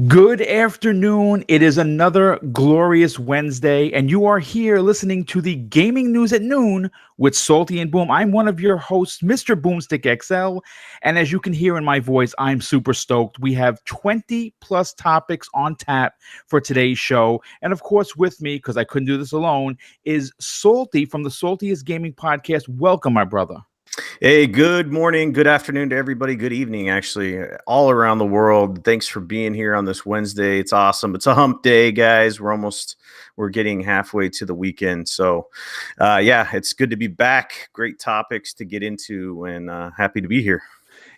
Good afternoon. It is another glorious Wednesday, and you are here listening to the Gaming News at Noon with Salty and Boom. I'm one of your hosts, MrBooMStickXL, and as you can hear in my voice, I'm super stoked. We have 20 plus topics on tap for today's show, and of course, with me, because I couldn't do this alone, is Salty from the Saltiest Gaming Podcast. Welcome, my brother. Hey, good morning, good afternoon to everybody. Good evening, actually, all around the world. Thanks for being here on this Wednesday. It's awesome. It's a hump day, guys. We're getting halfway to the weekend. So, yeah, it's good to be back. Great topics to get into, and happy to be here.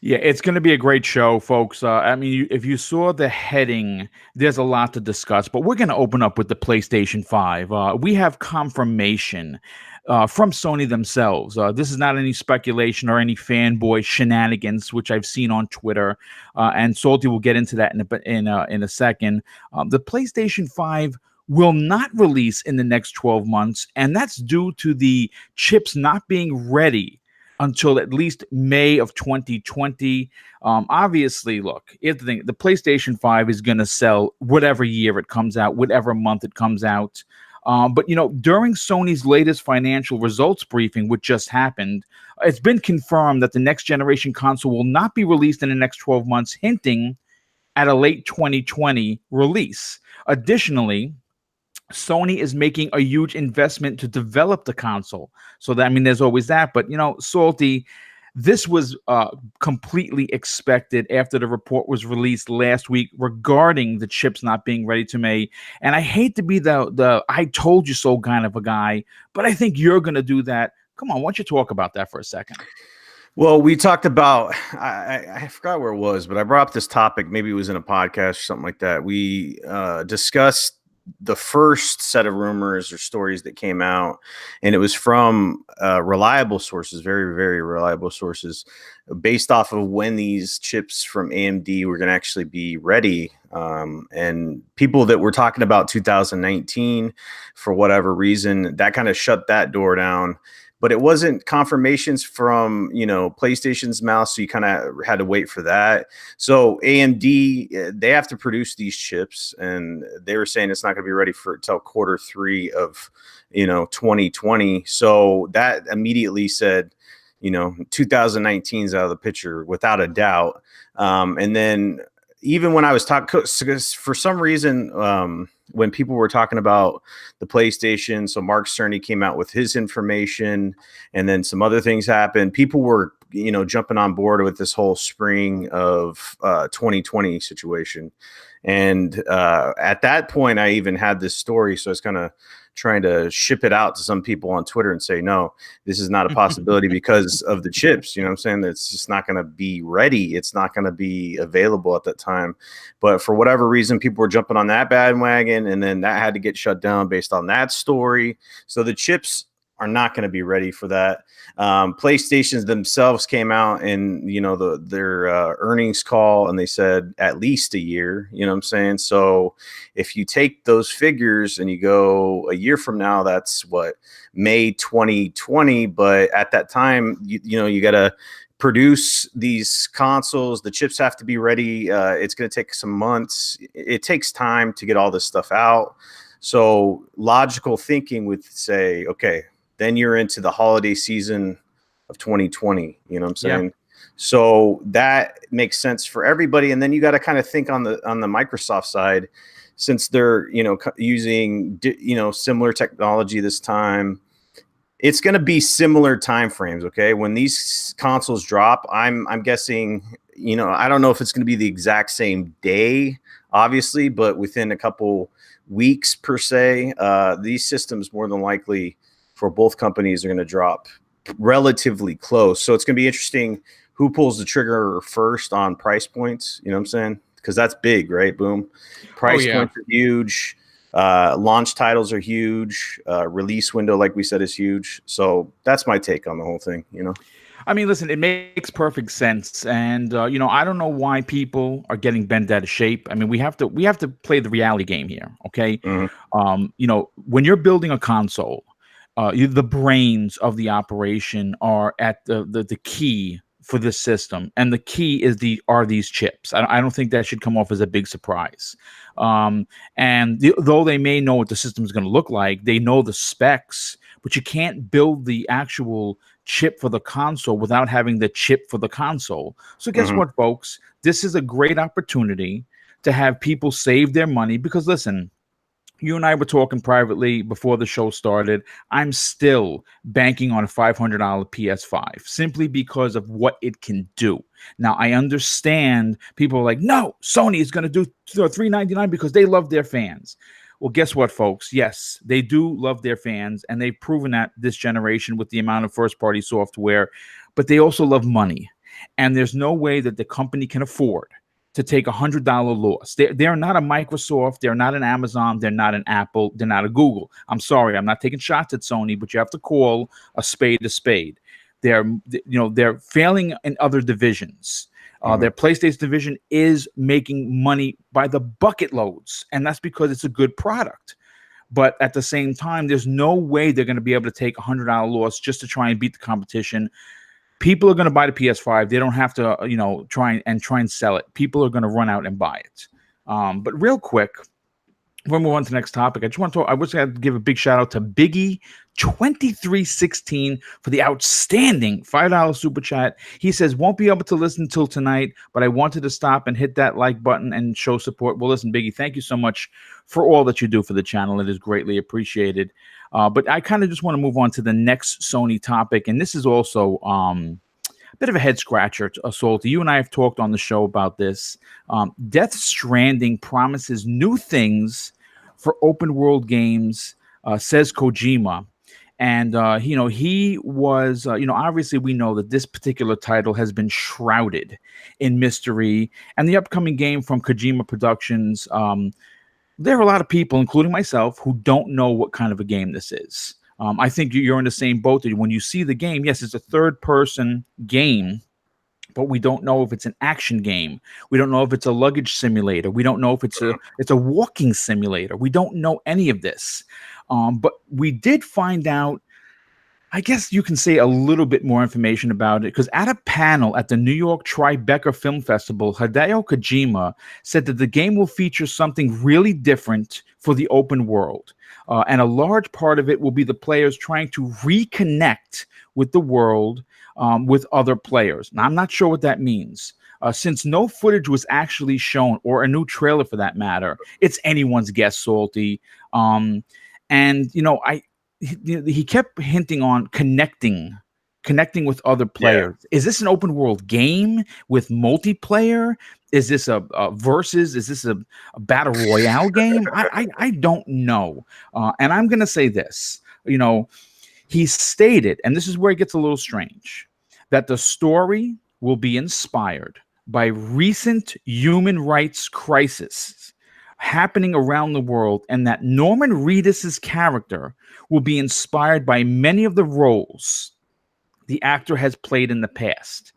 Yeah, it's going to be a great show, folks. If you saw the heading, there's a lot to discuss, but we're going to open up with the PlayStation 5. We have confirmation from Sony themselves. This is not any speculation or any fanboy shenanigans, which I've seen on Twitter, and Salty will get into that in a second. The PlayStation 5 will not release in the next 12 months, and that's due to the chips not being ready until at least May of 2020. Obviously, look, here's the thing. The PlayStation 5 is going to sell whatever year it comes out, whatever month it comes out. But, during Sony's latest financial results briefing, which just happened, it's been confirmed that the next generation console will not be released in the next 12 months, hinting at a late 2020 release. Additionally, Sony is making a huge investment to develop the console. So there's always that. But Salty, this was completely expected after the report was released last week regarding the chips not being ready to May. And I hate to be the I told you so kind of a guy, but I think you're going to do that. Come on, why don't you talk about that for a second? Well, we talked about, I forgot where it was, but I brought up this topic. Maybe it was in a podcast or something like that. We discussed the first set of rumors or stories that came out, and it was from reliable sources, very, very reliable sources, based off of when these chips from AMD were going to actually be ready. And people that were talking about 2019, for whatever reason, that kind of shut that door down. But it wasn't confirmations from, PlayStation's mouth, so you kind of had to wait for that. So AMD, they have to produce these chips, and they were saying it's not going to be ready for until Q3 of, 2020. So that immediately said, 2019 is out of the picture without a doubt. And then even when I was talking, for some reason, when people were talking about the PlayStation, so Mark Cerny came out with his information, and then some other things happened. People were, jumping on board with this whole spring of 2020 situation. And at that point, I even had this story. So it's kind of trying to ship it out to some people on Twitter and say, no, this is not a possibility because of the chips. You know what I'm saying? That's just not going to be ready. It's not going to be available at that time. But for whatever reason, people were jumping on that bandwagon, and then that had to get shut down based on that story. So the chips are not going to be ready for that. PlayStations themselves came out and, their earnings call, and they said at least a year, you know what I'm saying? So if you take those figures and you go a year from now, that's what, May 2020. But at that time, you got to produce these consoles. The chips have to be ready. It's going to take some months. It takes time to get all this stuff out. So logical thinking would say, okay, then you're into the holiday season of 2020. You know what I'm saying? Yeah. So that makes sense for everybody. And then you got to kind of think on the Microsoft side, since they're, using, similar technology this time, it's going to be similar time frames. Okay. When these consoles drop, I'm guessing, I don't know if it's going to be the exact same day, obviously, but within a couple weeks per se, these systems more than likely for both companies are going to drop relatively close. So it's going to be interesting who pulls the trigger first on price points. You know what I'm saying? Because that's big, right? Boom. Price points are huge. Launch titles are huge. Release window, like we said, is huge. So that's my take on the whole thing, Listen, it makes perfect sense, and I don't know why people are getting bent out of shape. We have to play the reality game here, okay? Mm-hmm. When you're building a console, the brains of the operation are at the key for this system, and the key is are these chips. I don't think that should come off as a big surprise. Though they may know what the system is going to look like, they know the specs, but you can't build the actual chip for the console without having the chip for the console. So guess what, folks? This is a great opportunity to have people save their money, because listen, you and I were talking privately before the show started. I'm still banking on a $500 PS5 simply because of what it can do. Now, I understand people are like, no, Sony is going to do $399 because they love their fans. Well, guess what, folks? Yes, they do love their fans, and they've proven that this generation with the amount of first-party software, but they also love money. And there's no way that the company can afford to take $100 loss. They're not a Microsoft, they're not an Amazon, they're not an Apple, they're not a Google. I'm sorry, I'm not taking shots at Sony, but you have to call a spade a spade. They're failing in other divisions. Their PlayStation division is making money by the bucket loads, and that's because it's a good product. But at the same time, there's no way they're going to be able to take $100 loss just to try and beat the competition. People are going to buy the PS5. They don't have to, try and sell it. People are going to run out and buy it. But real quick, when we move on to the next topic, I wish I had to give a big shout out to Biggie2316 for the outstanding $5 super chat. He says, won't be able to listen till tonight, but I wanted to stop and hit that like button and show support. Well, listen, Biggie, thank you so much for all that you do for the channel. It is greatly appreciated. But I kind of just want to move on to the next Sony topic. And this is also a bit of a head scratcher, Salty. You and I have talked on the show about this. Death Stranding promises new things for open world games, says Kojima. And, he was, obviously we know that this particular title has been shrouded in mystery. And the upcoming game from Kojima Productions, there are a lot of people, including myself, who don't know what kind of a game this is. I think you're in the same boat. When you see the game, yes, it's a third-person game, but we don't know if it's an action game. We don't know if it's a luggage simulator. We don't know if it's a walking simulator. We don't know any of this. But we did find out, I guess you can say, a little bit more information about it, because at a panel at the New York Tribeca Film Festival, Hideo Kojima said that the game will feature something really different for the open world. And a large part of it will be the players trying to reconnect with the world with other players. Now, I'm not sure what that means. Since no footage was actually shown, or a new trailer for that matter, it's anyone's guess, Salty. He kept hinting on connecting with other players. Yeah. Is this an open world game with multiplayer? Is this a versus? Is this a battle royale game? I don't know. And I'm going to say this, he stated, and this is where it gets a little strange, that the story will be inspired by recent human rights crises happening around the world, and that Norman Reedus's character will be inspired by many of the roles the actor has played in the past.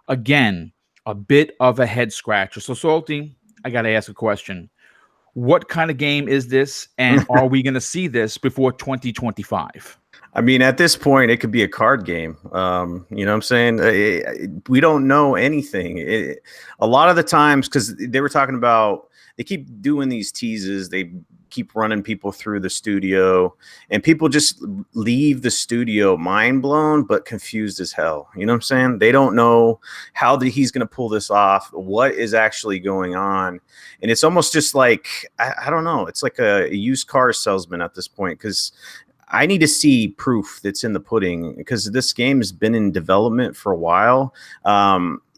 Again, a bit of a head scratcher. So, Salty, I got to ask a question. What kind of game is this, and are we going to see this before 2025? I mean, at this point, it could be a card game. You know what I'm saying? We don't know anything. A lot of the times, because they were talking about, they keep doing these teases. They keep running people through the studio, and people just leave the studio mind blown, but confused as hell. You know what I'm saying? They don't know how he's going to pull this off, what is actually going on. And it's almost just like, I don't know. It's like a used car salesman at this point, because I need to see proof that's in the pudding, because this game has been in development for a while.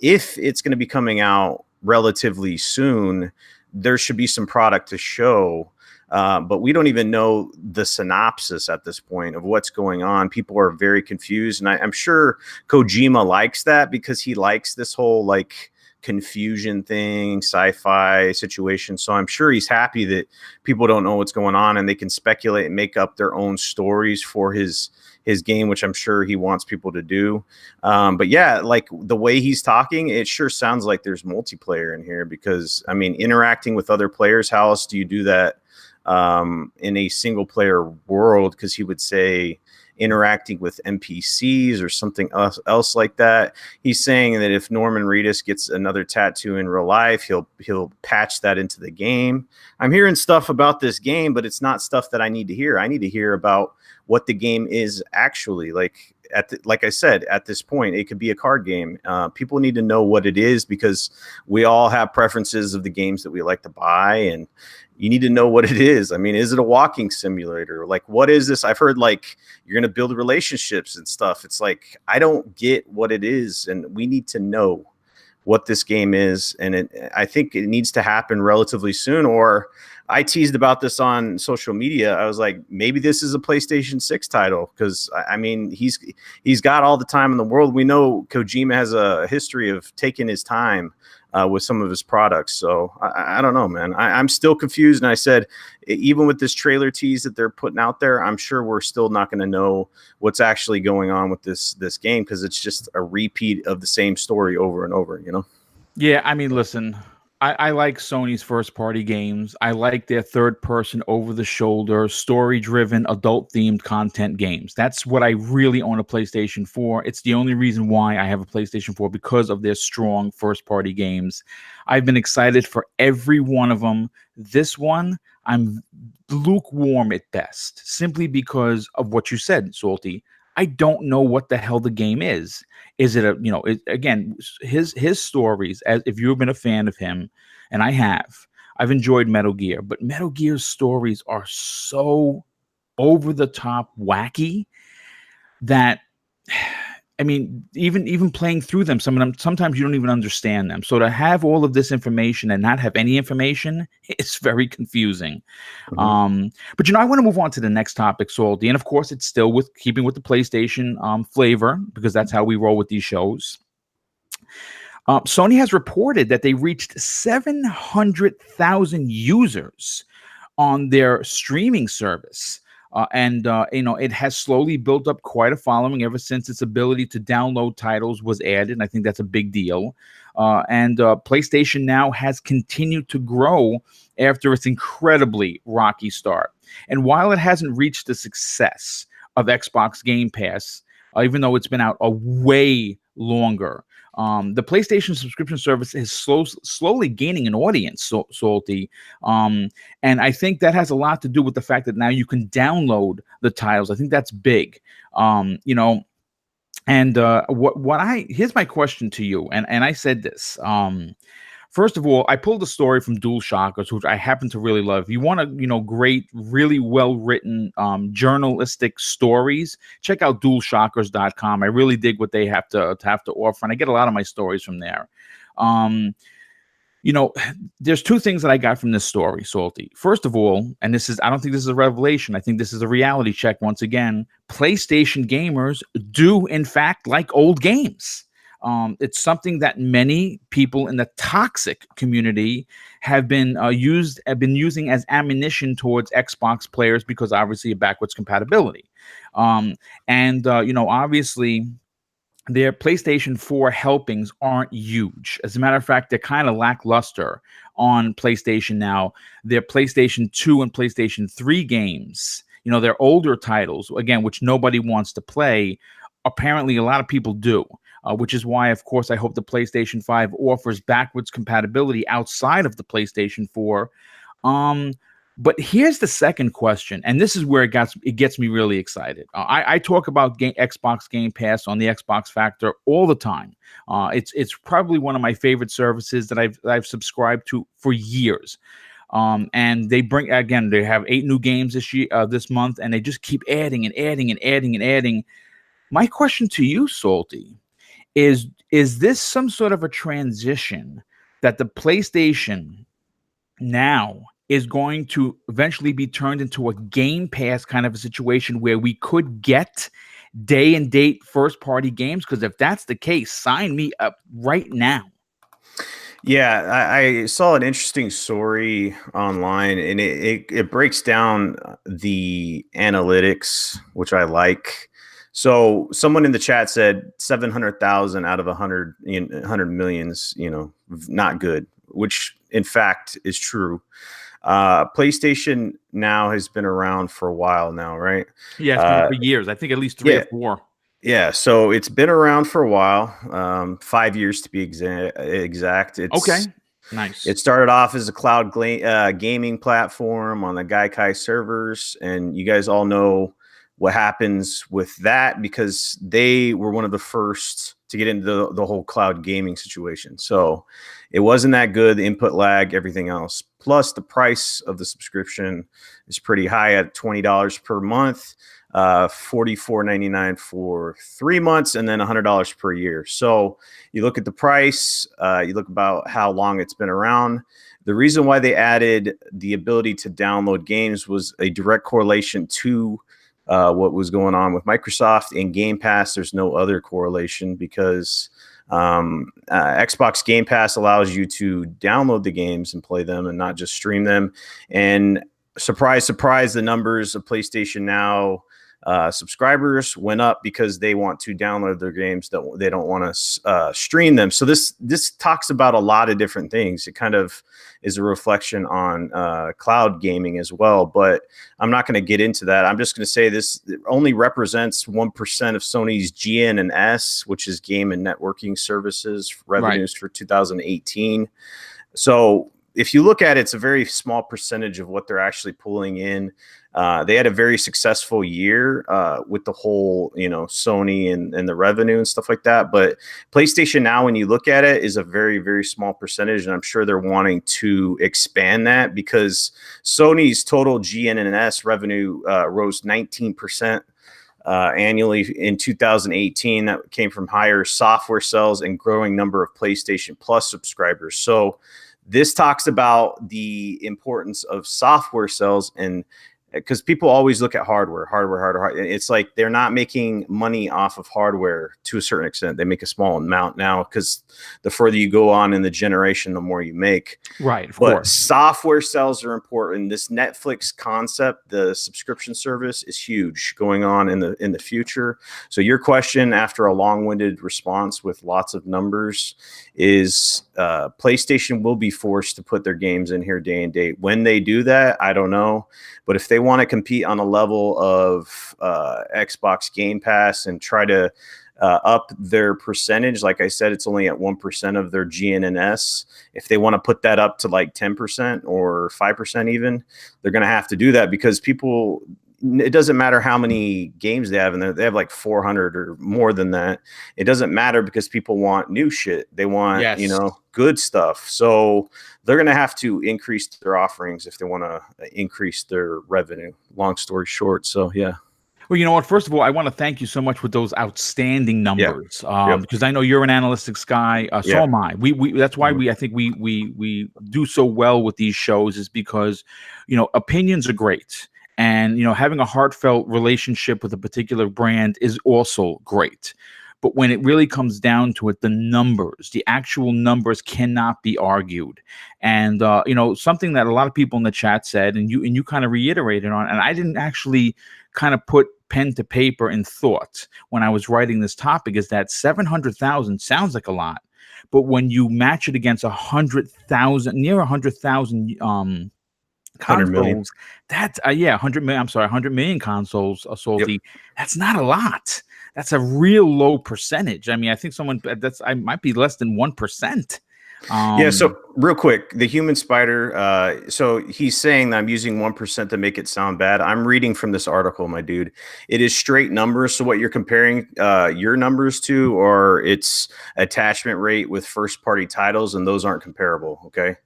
If it's going to be coming out relatively soon, there should be some product to show. But we don't even know the synopsis at this point of what's going on. People are very confused. And I'm sure Kojima likes that, because he likes this whole like confusion thing, sci-fi situation. So I'm sure he's happy that people don't know what's going on, and they can speculate and make up their own stories for his game, which I'm sure he wants people to do. But yeah, like the way he's talking, it sure sounds like there's multiplayer in here, because I mean, interacting with other players, how else do you do that in a single player world? Because he would say interacting with NPCs or something else like that. He's saying that if Norman Reedus gets another tattoo in real life, he'll patch that into the game. I'm hearing stuff about this game, but it's not stuff that I need to hear. I need to hear about what the game is actually like. Like I said, at this point, it could be a card game. People need to know what it is, because we all have preferences of the games that we like to buy, and you need to know what it is. I mean, is it a walking simulator? Like, what is this? I've heard like you're going to build relationships and stuff. It's like, I don't get what it is, and we need to know what this game is. And I think it needs to happen relatively soon, or I teased about this on social media. I was like, maybe this is a PlayStation 6 title, because I mean, he's got all the time in the world. We know Kojima has a history of taking his time with some of his products. So I don't know, man. I'm still confused. And I said, even with this trailer tease that they're putting out there, I'm sure we're still not going to know what's actually going on with this game, because it's just a repeat of the same story over and over, you know? Yeah, I mean, listen, I like Sony's first-party games. I like their third-person, over-the-shoulder, story-driven, adult-themed content games. That's what I really own a PlayStation 4. It's the only reason why I have a PlayStation 4, because of their strong first-party games. I've been excited for every one of them. This one, I'm lukewarm at best, simply because of what you said, Salty. I don't know what the hell the game is. Is it again, his stories, as if you've been a fan of him, and I've enjoyed Metal Gear, but Metal Gear's stories are so over the top wacky that, I mean, even playing through them, some of them, sometimes you don't even understand them. So to have all of this information and not have any information, it's very confusing. Mm-hmm. But I want to move on to the next topic, Salty, and of course, it's still keeping with the PlayStation flavor, because that's how we roll with these shows. Sony has reported that they reached 700,000 users on their streaming service. It has slowly built up quite a following ever since its ability to download titles was added. And I think that's a big deal. PlayStation now has continued to grow after its incredibly rocky start. And while it hasn't reached the success of Xbox Game Pass, even though it's been out a way longer, the PlayStation subscription service is slowly gaining an audience, Salty. And I think that has a lot to do with the fact that now you can download the titles. I think that's big. Here's my question to you. And I said this. First of all, I pulled a story from Dual Shockers, which I happen to really love. If you want great, really well-written journalistic stories, check out DualShockers.com. I really dig what they have to offer, and I get a lot of my stories from there. There's two things that I got from this story, Salty. First of all, and I don't think this is a revelation. I think this is a reality check once again. PlayStation gamers do, in fact, like old games. It's something that many people in the toxic community have been using as ammunition towards Xbox players, because obviously of backwards compatibility. Obviously their PlayStation 4 helpings aren't huge. As a matter of fact, they're kind of lackluster on PlayStation now. Their PlayStation 2 and PlayStation 3 games, their older titles, again, which nobody wants to play, apparently a lot of people do. Which is why, of course, I hope the PlayStation 5 offers backwards compatibility outside of the PlayStation 4. But here's the second question, and this is where it gets me really excited. I talk about Xbox Game Pass on the Xbox Factor all the time. It's probably one of my favorite services that I've subscribed to for years. And they have 8 new games this month, and they just keep adding and adding and adding and adding. My question to you, Salty, is this some sort of a transition that the PlayStation now is going to eventually be turned into a Game Pass kind of a situation where we could get day and date first party games? Because if that's the case, sign me up right now. Yeah, I saw an interesting story online, and it breaks down the analytics, which I like. So someone in the chat said 700,000 out of 100 millions, not good. which in fact is true. PlayStation Now has been around for a while now, right? Yeah, it's been for years. I think at least 3 Yeah. or 4. Yeah, so it's been around for a while, 5 years to be exact. Okay, nice. It started off as a cloud gaming platform on the Gaikai servers, and you guys all know what happens with that because they were one of the first to get into the whole cloud gaming situation. So it wasn't that good, the input lag, everything else. Plus, the price of the subscription is pretty high at $20 per month. $44.99 for 3 months, and then $100 per year. So you look at the price, you look about how long it's been around. The reason why they added the ability to download games was a direct correlation to what was going on with Microsoft and Game Pass. There's no other correlation because Xbox Game Pass allows you to download the games and play them and not just stream them. And surprise, surprise, the numbers of PlayStation Now subscribers went up because they want to download their games that they don't want to stream them. So this talks about a lot of different things. It kind of is a reflection on cloud gaming as well, but I'm not going to get into that. I'm just going to say this only represents 1% of Sony's GN&S, which is game and networking services revenues for 2018. So if you look at it, it's a very small percentage of what they're actually pulling in. They had a very successful year with the whole, Sony and the revenue and stuff like that. But PlayStation Now, when you look at it, is a very, very small percentage. And I'm sure they're wanting to expand that because Sony's total GN&S revenue rose 19% annually in 2018. That came from higher software sales and growing number of PlayStation Plus subscribers. So this talks about the importance of software sales, and because people always look at hardware. It's like they're not making money off of hardware to a certain extent. They make a small amount now because the further you go on in the generation, the more you make. Right, of but course. Software sales are important. This Netflix concept, the subscription service, is huge going on in the future. So your question, after a long-winded response with lots of numbers, is PlayStation will be forced to put their games in here day and date. When they do that, I don't know. But if they want to compete on a level of Xbox Game Pass and try to up their percentage, like I said, it's only at 1% of their GN&S. If they want to put that up to like 10% or 5% even, they're going to have to do that because people, it doesn't matter how many games they have in there. They have like 400 or more than that. It doesn't matter because people want new shit. They want, good stuff. So they're going to have to increase their offerings if they want to increase their revenue. Long story short. So, yeah. Well, you know what? First of all, I want to thank you so much with those outstanding numbers because I know you're an analytics guy. So am I. We that's why I think we do so well with these shows is because, opinions are great. And, having a heartfelt relationship with a particular brand is also great. But when it really comes down to it, the actual numbers cannot be argued. And, something that a lot of people in the chat said, and you kind of reiterated on, and I didn't actually kind of put pen to paper in thought when I was writing this topic, is that 700,000 sounds like a lot. But when you match it against 100,000, near 100,000, 100 million. consoles, that's 100 million. I'm sorry, 100 million consoles sold. That's not a lot. That's a real low percentage. I mean, I think I might be less than 1%. So real quick, the human spider. So he's saying that I'm using 1% to make it sound bad. I'm reading from this article, my dude. It is straight numbers. So what you're comparing your numbers to, or its attachment rate with first party titles, and those aren't comparable. Okay.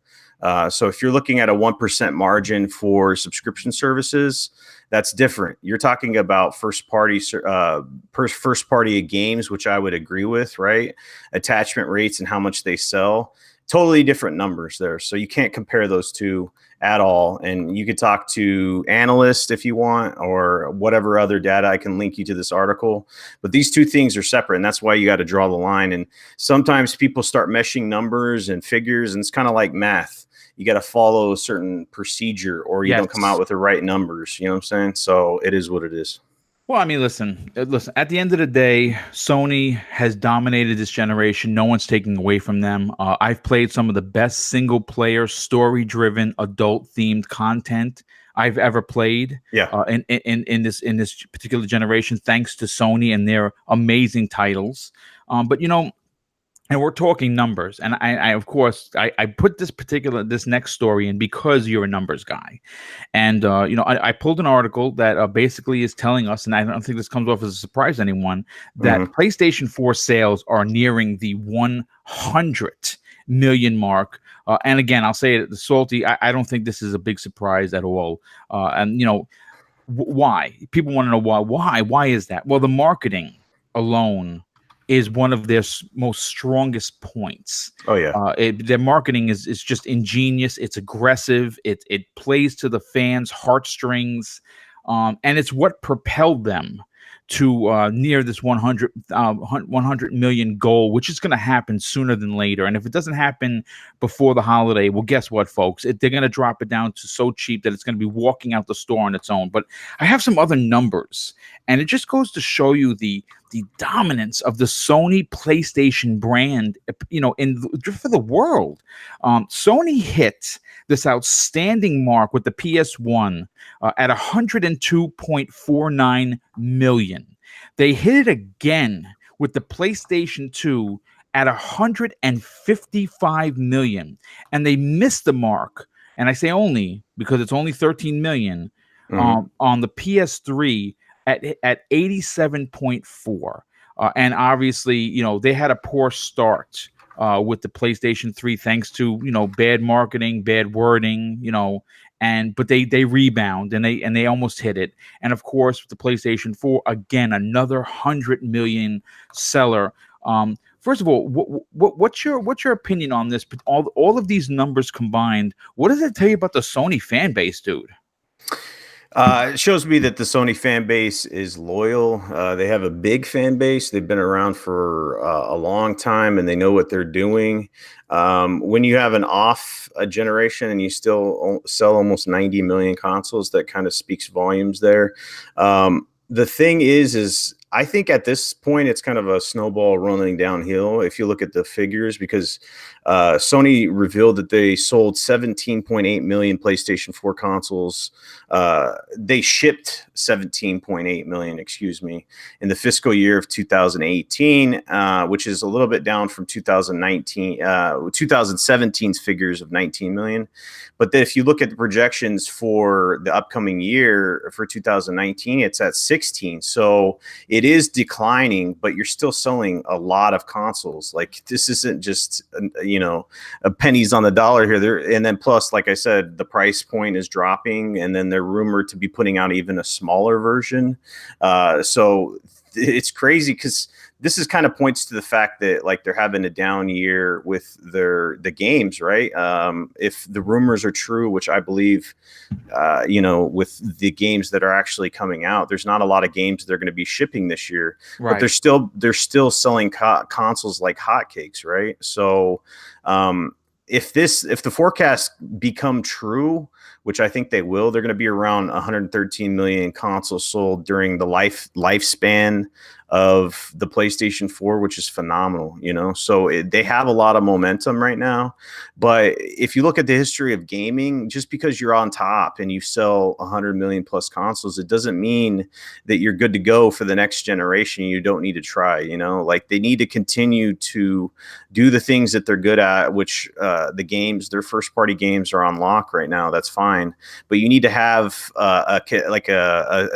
So if you're looking at a 1% margin for subscription services, that's different. You're talking about first party games, which I would agree with, right? Attachment rates and how much they sell. Totally different numbers there. So you can't compare those two at all. And you could talk to analysts if you want, or whatever other data. I can link you to this article. But these two things are separate, and that's why you got to draw the line. And sometimes people start meshing numbers and figures, and it's kind of like math. You got to follow a certain procedure, or you don't come out with the right numbers. You know what I'm saying? So it is what it is. Well, I mean, listen. At the end of the day, Sony has dominated this generation. No one's taking away from them. I've played some of the best single-player, story-driven, adult-themed content I've ever played. Yeah. In this particular generation, thanks to Sony and their amazing titles. But and we're talking numbers, and I of course I put this next story in because you're a numbers guy. And I pulled an article that basically is telling us, and I don't think this comes off as a surprise to anyone, that PlayStation 4 sales are nearing the 100 million mark. And again, I'll say it, the salty. I don't think this is a big surprise at all. And why? People want to know why. Why is that? Well, the marketing alone is one of their most strongest points. Oh yeah. Their marketing is just ingenious. It's aggressive. It plays to the fans' heartstrings, and it's what propelled them to near this 100 million goal, which is going to happen sooner than later. And if it doesn't happen before the holiday, well, guess what, folks? They're going to drop it down to so cheap that it's going to be walking out the store on its own. But I have some other numbers, and it just goes to show you the dominance of the Sony PlayStation brand, for the world. Sony hit this outstanding mark with the PS1 at 102.49 million. They hit it again with the PlayStation 2 at 155 million, and they missed the mark. And I say only because it's only 13 million on the PS3 at 87.4. And obviously, they had a poor start with the PlayStation 3 thanks to, bad marketing, bad wording, but they rebound and they almost hit it. And of course, with the PlayStation 4, again, another 100 million seller. First of all, what's your opinion on this? All of these numbers combined, what does it tell you about the Sony fan base, dude? It shows me that the Sony fan base is loyal. They have a big fan base. They've been around for a long time, and they know what they're doing. When you have an off generation and you still sell almost 90 million consoles, that kind of speaks volumes there. The thing is I think at this point it's kind of a snowball running downhill if you look at the figures, because Sony revealed that they sold 17.8 million PlayStation 4 consoles. They shipped 17.8 million, in the fiscal year of 2018, which is a little bit down from 2017's figures of 19 million. But then if you look at the projections for the upcoming year for 2019, it's at 16. So it is declining, but you're still selling a lot of consoles. Like, this isn't just, a pennies on the dollar here. And then plus, like I said, the price point is dropping, and then they're rumored to be putting out even a smaller version. So it's crazy because this is kind of points to the fact that, like, they're having a down year with the games, right? If the rumors are true, which I believe, with the games that are actually coming out, there's not a lot of games they're going to be shipping this year, right? But they're still selling consoles like hotcakes, right? So if the forecasts become true, which I think they will, they're going to be around 113 million consoles sold during the lifespan of the PlayStation 4, which is phenomenal, So they have a lot of momentum right now. But if you look at the history of gaming, just because you're on top and you sell 100 million plus consoles, it doesn't mean that you're good to go for the next generation. You don't need to try, like, they need to continue to do the things that they're good at, which their first party games are on lock right now. That's fine. But you need to have a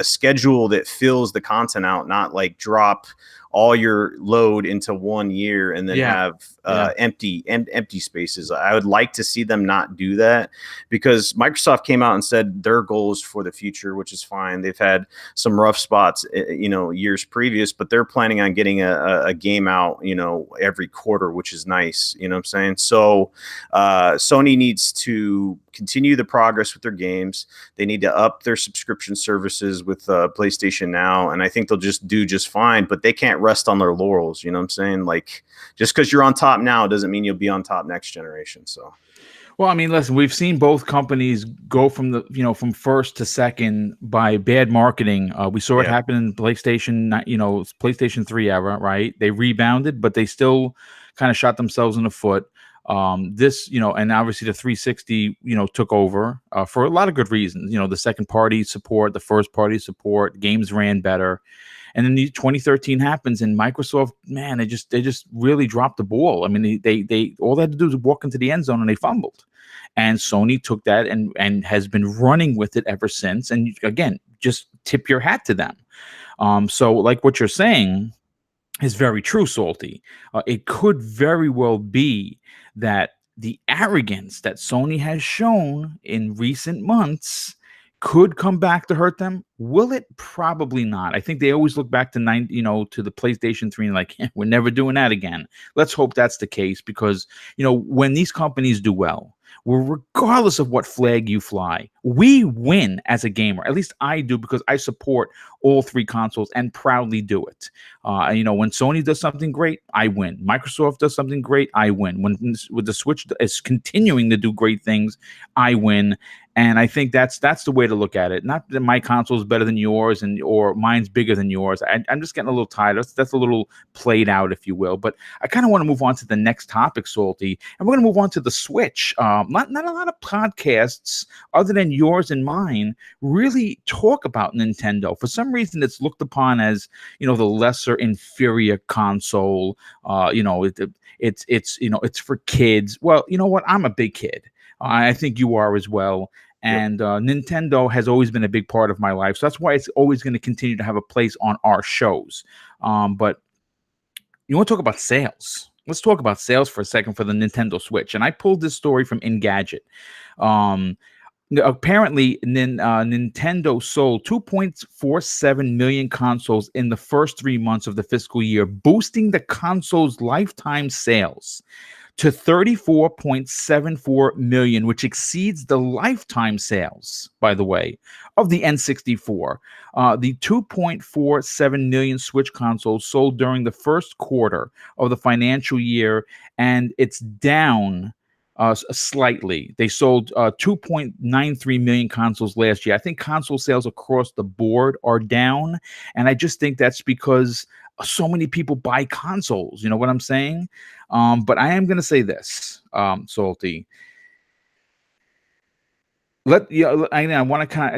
schedule that fills the content out, not like drop all your load into 1 year and then have empty spaces. I would like to see them not do that, because Microsoft came out and said their goals for the future, which is fine. They've had some rough spots, years previous, but they're planning on getting a game out, every quarter, which is nice. You know what I'm saying? So Sony needs to continue the progress with their games. They need to up their subscription services with PlayStation Now, and I think they'll do just fine, but they can't rest on their laurels. You know what I'm saying? Like, just because you're on top now doesn't mean you'll be on top next generation. So, Well, I mean, listen, we've seen both companies go from from first to second by bad marketing. We saw it Yeah. happen in PlayStation, PlayStation 3 era, right? They rebounded, but they still kind of shot themselves in the foot. This, and obviously the 360, took over for a lot of good reasons. The second party support, the first party support, games ran better. And then 2013 happens, and Microsoft, man, they just really dropped the ball. I mean, they all they had to do was walk into the end zone and they fumbled. And Sony took that and has been running with it ever since. And again, just tip your hat to them. So like what you're saying is very true, Salty. It could very well be that the arrogance that Sony has shown in recent months could come back to hurt them. Will it? Probably not. I think they always look back to to the PlayStation 3 and like, we're never doing that again. Let's hope that's the case because, when these companies do well, regardless of what flag you fly, we win as a gamer. At least I do because I support all three consoles and proudly do it. When Sony does something great, I win. Microsoft does something great, I win. When the Switch is continuing to do great things, I win. And I think that's the way to look at it. Not that my console is better than yours or mine's bigger than yours. I'm just getting a little tired. That's a little played out, if you will. But I kind of want to move on to the next topic, Salty. And we're going to move on to the Switch. Not a lot of podcasts other than yours and mine really talk about Nintendo. For some reason, it's looked upon as, the lesser inferior console. It's for kids. Well, you know what? I'm a big kid. I think you are as well. And Nintendo has always been a big part of my life. So that's why it's always going to continue to have a place on our shows. But you want to talk about sales? Let's talk about sales for a second for the Nintendo Switch. And I pulled this story from Engadget. Apparently, Nintendo sold 2.47 million consoles in the first 3 months of the fiscal year, boosting the console's lifetime sales to 34.74 million, which exceeds the lifetime sales, by the way, of the N64. The 2.47 million Switch consoles sold during the first quarter of the financial year, and it's down slightly. They sold 2.93 million consoles last year. I think console sales across the board are down, and I just think that's because so many people buy consoles. You know what I'm saying? But I am going to say this, Salty. I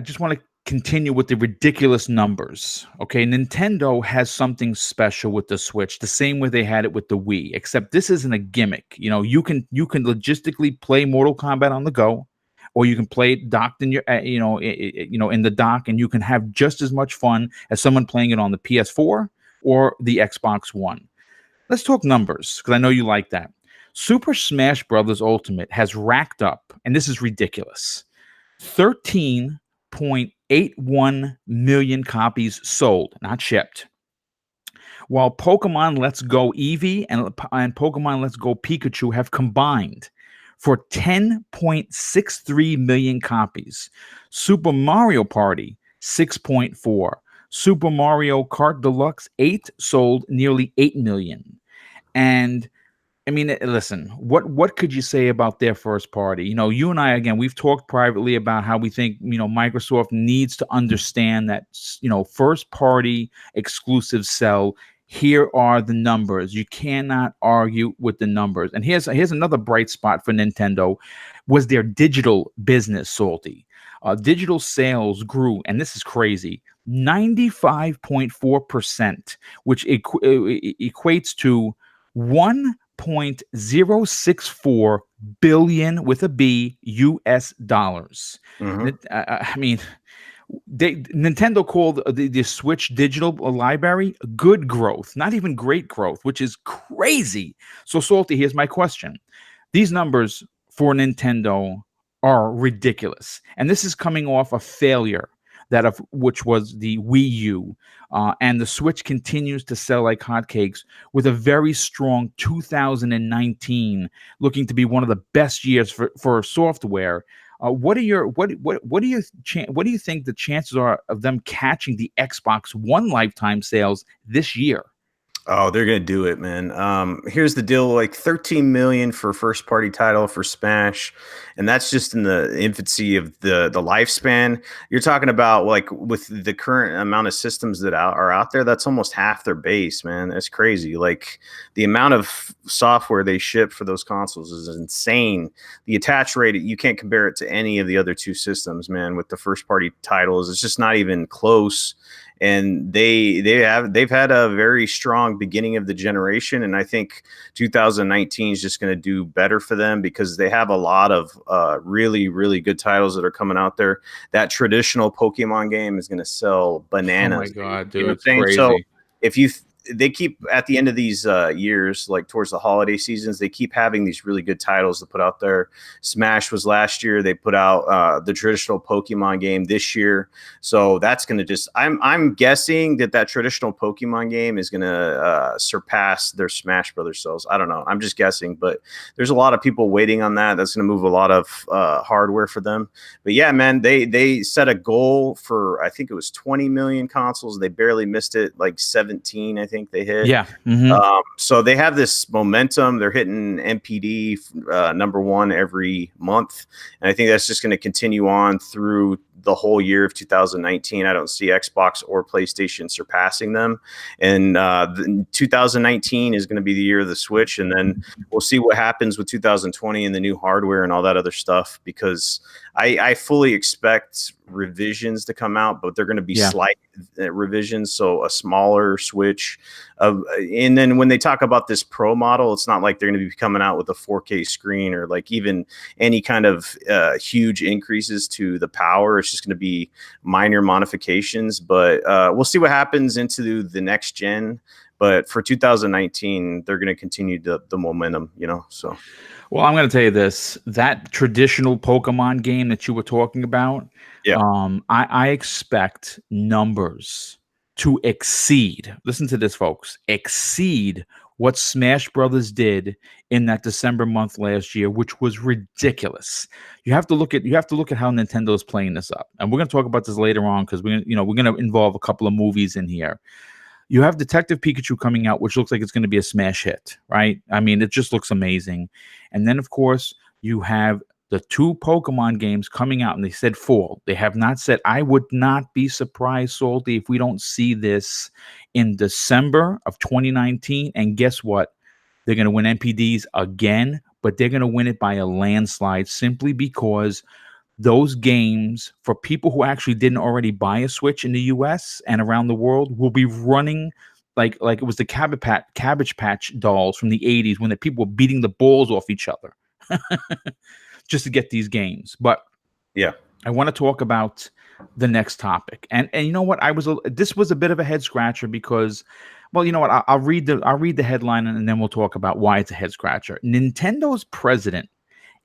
just want to continue with the ridiculous numbers. Okay, Nintendo has something special with the Switch, the same way they had it with the Wii, except this isn't a gimmick. You can logistically play Mortal Kombat on the go, or you can play it docked in your in the dock, and you can have just as much fun as someone playing it on the PS4 or the Xbox One. Let's talk numbers, because I know you like that. Super Smash Bros. Ultimate has racked up, and this is ridiculous, 13.81 million copies sold, not shipped. While Pokemon Let's Go Eevee and Pokemon Let's Go Pikachu have combined for 10.63 million copies. Super Mario Party, 6.4. Super Mario Kart Deluxe 8 sold nearly 8 million. And I mean, listen, what could you say about their first party? You and I, again, we've talked privately about how we think, Microsoft needs to understand that, first party exclusives sell. Here are the numbers. You cannot argue with the numbers. And here's another bright spot for Nintendo was their digital business, Salty. Digital sales grew, and this is crazy, 95.4%, which equates to 1.064 billion with a B US dollars. I mean, Nintendo called the Switch digital library good growth, not even great growth, which is crazy. So, Salty, here's my question. These numbers for Nintendo are ridiculous. And this is coming off a failure which was the Wii U. And the Switch continues to sell like hotcakes with a very strong 2019 looking to be one of the best years for software. What do you think the chances are of them catching the Xbox One lifetime sales this year? Oh, they're gonna do it, man. Here's the deal: like 13 million for first party title for Smash, and that's just in the infancy of the lifespan. You're talking about like with the current amount of systems that are out there, that's almost half their base, man. That's crazy. Like the amount of software they ship for those consoles is insane. The attach rate, you can't compare it to any of the other two systems, man. With the first party titles, it's just not even close. And they've had a very strong beginning of the generation, and I think 2019 is just going to do better for them because they have a lot of really good titles that are coming out there. That traditional Pokemon game is going to sell bananas. Oh my god, dude, You know what I'm it's saying? crazy. So if you they keep at the end of these years, like towards the holiday seasons, they keep having these really good titles to put out there. Smash was last year. They put out the traditional Pokemon game this year. So that's going to just, I'm guessing that traditional Pokemon game is going to surpass their Smash Brothers sales. I don't know. I'm just guessing, but there's a lot of people waiting on that. That's going to move a lot of hardware for them. But yeah, man, they set a goal for, I think it was 20 million consoles. They barely missed it, like 17, I think they hit. Yeah. So they have this momentum. They're hitting MPD #1 every month. And I think that's just going to continue on through the whole year of 2019. I don't see Xbox or PlayStation surpassing them. And 2019 is going to be the year of the Switch. And then we'll see what happens with 2020 and the new hardware and all that other stuff, because I fully expect revisions to come out, but they're going to be slight revisions. So a smaller Switch. And then when they talk about this Pro model, it's not like they're going to be coming out with a 4K screen or like even any kind of huge increases to the power. It's just going to be minor modifications, but we'll see what happens into the next gen. But for 2019, they're going to continue the momentum, you know, so. Well, I'm going to tell you this, that traditional Pokemon game that you were talking about, I expect numbers to exceed, listen to this, folks, exceed what Smash Brothers did in that December month last year, which was ridiculous. You have to look at how Nintendo is playing this up. And we're going to talk about this later on because we're going to involve a couple of movies in here. You have Detective Pikachu coming out, which looks like it's going to be a smash hit, right? I mean, it just looks amazing. And then, of course, you have the 2 Pokemon games coming out, and they said fall. They have not said. I would not be surprised, Salty, if we don't see this in December of 2019. And guess what? They're going to win NPDs again, but they're going to win it by a landslide simply because those games, for people who actually didn't already buy a Switch in the US and around the world, will be running like it was the Cabbage Patch dolls from the 80s when the people were beating the balls off each other just to get these games. But yeah, I want to talk about the next topic. And you know what? This was a bit of a head scratcher because, well, you know what? I'll read the headline and then we'll talk about why it's a head scratcher. Nintendo's president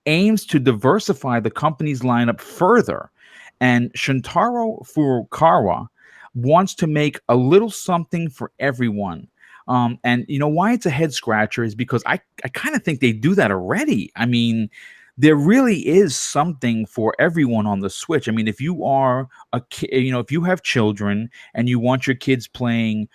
aims to diversify the company's lineup further, and Shintaro Furukawa wants to make a little something for everyone. And you know why it's a head scratcher is because I kind of think they do that already. I mean, there really is something for everyone on the Switch. I mean, if you are a kid, if you have children and you want your kids playing,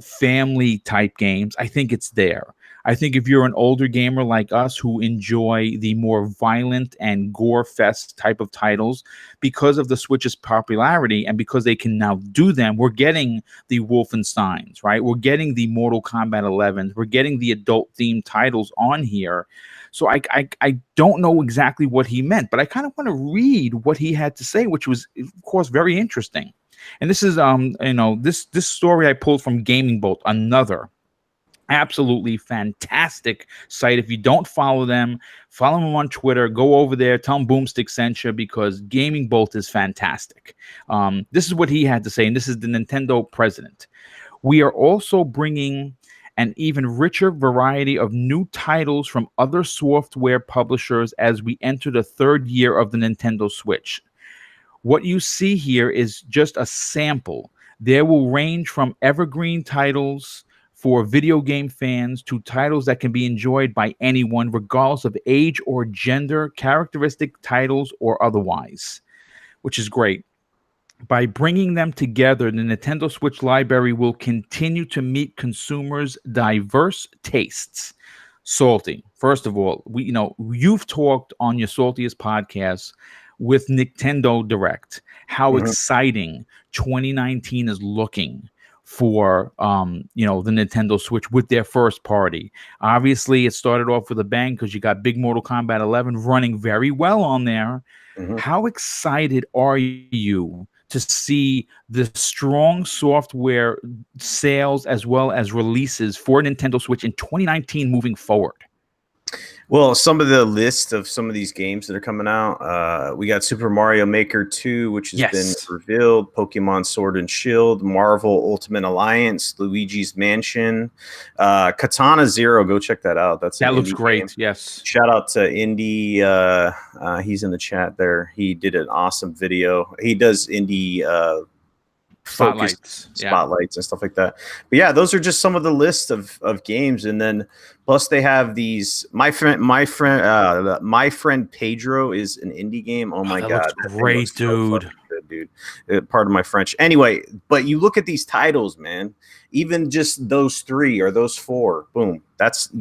family type games, I think it's there. I think if you're an older gamer like us who enjoy the more violent and gore fest type of titles, because of the Switch's popularity and because they can now do them, we're getting the Wolfensteins, right? We're getting the Mortal Kombat 11s. We're getting the adult themed titles on here. So I don't know exactly what he meant, but I kind of want to read what he had to say, which was, of course, very interesting. And this is, this story I pulled from Gaming Bolt, another absolutely fantastic site. If you don't follow them on Twitter, go over there, tell them BoomStick sent you, because Gaming Bolt is fantastic. This is what he had to say, and this is the Nintendo president. We are also bringing an even richer variety of new titles from other software publishers as we enter the 3rd year of the Nintendo Switch. What you see here is just a sample. There will range from evergreen titles for video game fans to titles that can be enjoyed by anyone, regardless of age or gender, characteristic titles or otherwise, which is great. By bringing them together, the Nintendo Switch library will continue to meet consumers' diverse tastes. Salty. First of all, you've talked on your Saltiest podcast with Nintendo Direct how Mhm. exciting 2019 is looking for the Nintendo Switch with their first party. Obviously, it started off with a bang because you got Big Mortal Kombat 11 running very well on there. Mhm. How excited are you to see the strong software sales as well as releases for Nintendo Switch in 2019 moving forward? Well, some of the list of some of these games that are coming out, we got Super Mario Maker 2, which has been Yes. revealed, Pokemon Sword and Shield, Marvel Ultimate Alliance, Luigi's Mansion, Katana Zero. Go check that out. That's an That looks indie game. great. Yes. Shout out to Indie. He's in the chat there. He did an awesome video. He does indie focused Spotlights. Yeah. spotlights and stuff like that. But yeah, those are just some of the list of games. And then plus they have these my friend Pedro is an indie game. Oh my That god, looks that thing great, looks so dude. fucking good, dude. Pardon my French. Anyway, but you look at these titles, man. Even just those 3 or those 4, boom. That's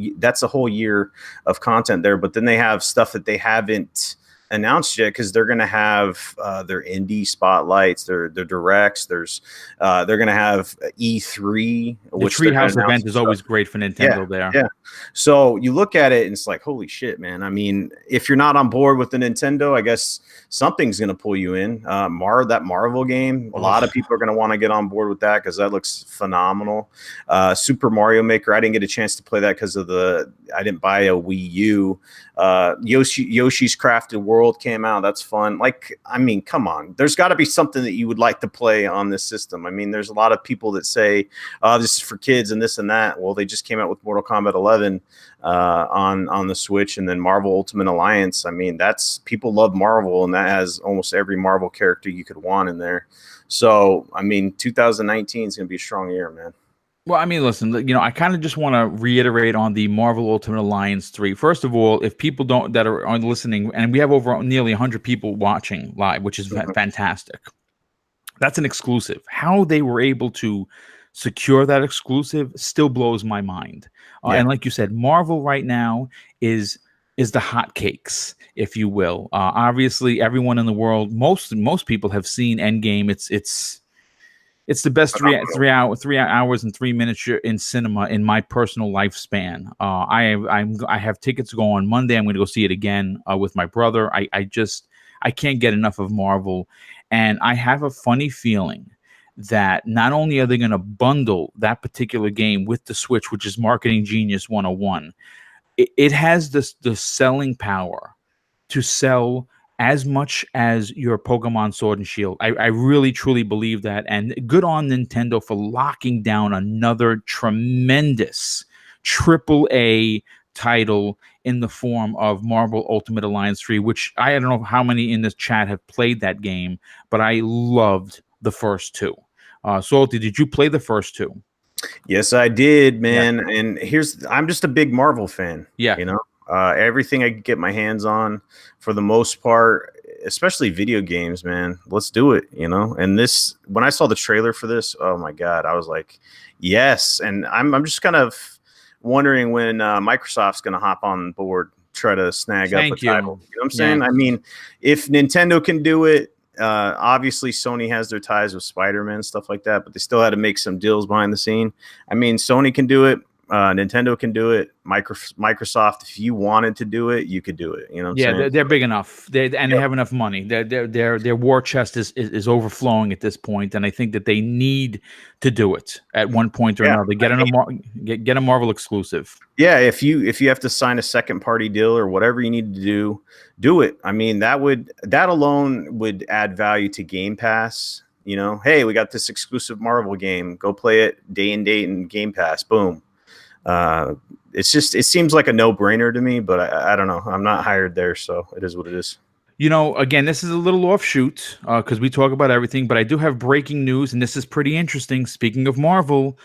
a whole year of content there. But then they have stuff that they haven't announced yet because they're going to have their indie spotlights, their directs. They're going to have E3, The which they're gonna Treehouse announce event is always great for Nintendo there. yeah. So you look at it and it's like, holy shit, man. I mean, if you're not on board with the Nintendo, I guess something's going to pull you in. That Marvel game, a lot of people are going to want to get on board with that because that looks phenomenal. Super Mario Maker, I didn't get a chance to play that because I didn't buy a Wii U. Yoshi's Crafted World came out. That's fun. Like, I mean, come on. There's got to be something that you would like to play on this system. I mean, there's a lot of people that say, this is for kids and this and that. Well, they just came out with Mortal Kombat 11 on the Switch, and then Marvel Ultimate Alliance. I mean, people love Marvel, and that has almost every Marvel character you could want in there. So, I mean, 2019 is going to be a strong year, man. Well, I mean, listen, I kind of just want to reiterate on the Marvel Ultimate Alliance 3. First of all, if people that are listening, and we have over nearly 100 people watching live, which is fantastic. That's an exclusive. How they were able to secure that exclusive still blows my mind. And like you said, Marvel right now is the hotcakes, if you will. Obviously, everyone in the world, most people have seen Endgame. It's the best 3 hours and 3 minutes in cinema in my personal lifespan. I have tickets to go on Monday. I'm going to go see it again with my brother. I can't get enough of Marvel, and I have a funny feeling that not only are they going to bundle that particular game with the Switch, which is marketing genius 101, it has the selling power to sell as much as your Pokemon Sword and Shield. I really, truly believe that. And good on Nintendo for locking down another tremendous AAA title in the form of Marvel Ultimate Alliance 3, which I don't know how many in this chat have played that game, but I loved the first 2. Salty, did you play the first 2? Yes, I did, man. Yeah. And I'm just a big Marvel fan. Yeah. Everything I could get my hands on, for the most part, especially video games, man. Let's do it, And when I saw the trailer for this, oh my god, I was like, yes. And I'm just kind of wondering when Microsoft's going to hop on board, try to snag up a title. You know what I'm saying? Yeah. I mean, if Nintendo can do it, obviously Sony has their ties with Spider-Man, stuff like that, but they still had to make some deals behind the scene. I mean, Sony can do it. Nintendo can do it. Microsoft, if you wanted to do it, you could do it. You know what I'm saying? They're big enough. They have enough money. Their war chest is overflowing at this point, and I think that they need to do it at one point or another. Get a Marvel exclusive. Yeah, if you have to sign a second party deal or whatever you need to do it. I mean, that alone would add value to Game Pass. Hey, we got this exclusive Marvel game. Go play it day and date in Game Pass. Boom. It seems like a no-brainer to me, but I don't know. I'm not hired there, so it is what it is. Again, this is a little offshoot because we talk about everything, but I do have breaking news, and this is pretty interesting. Speaking of Marvel,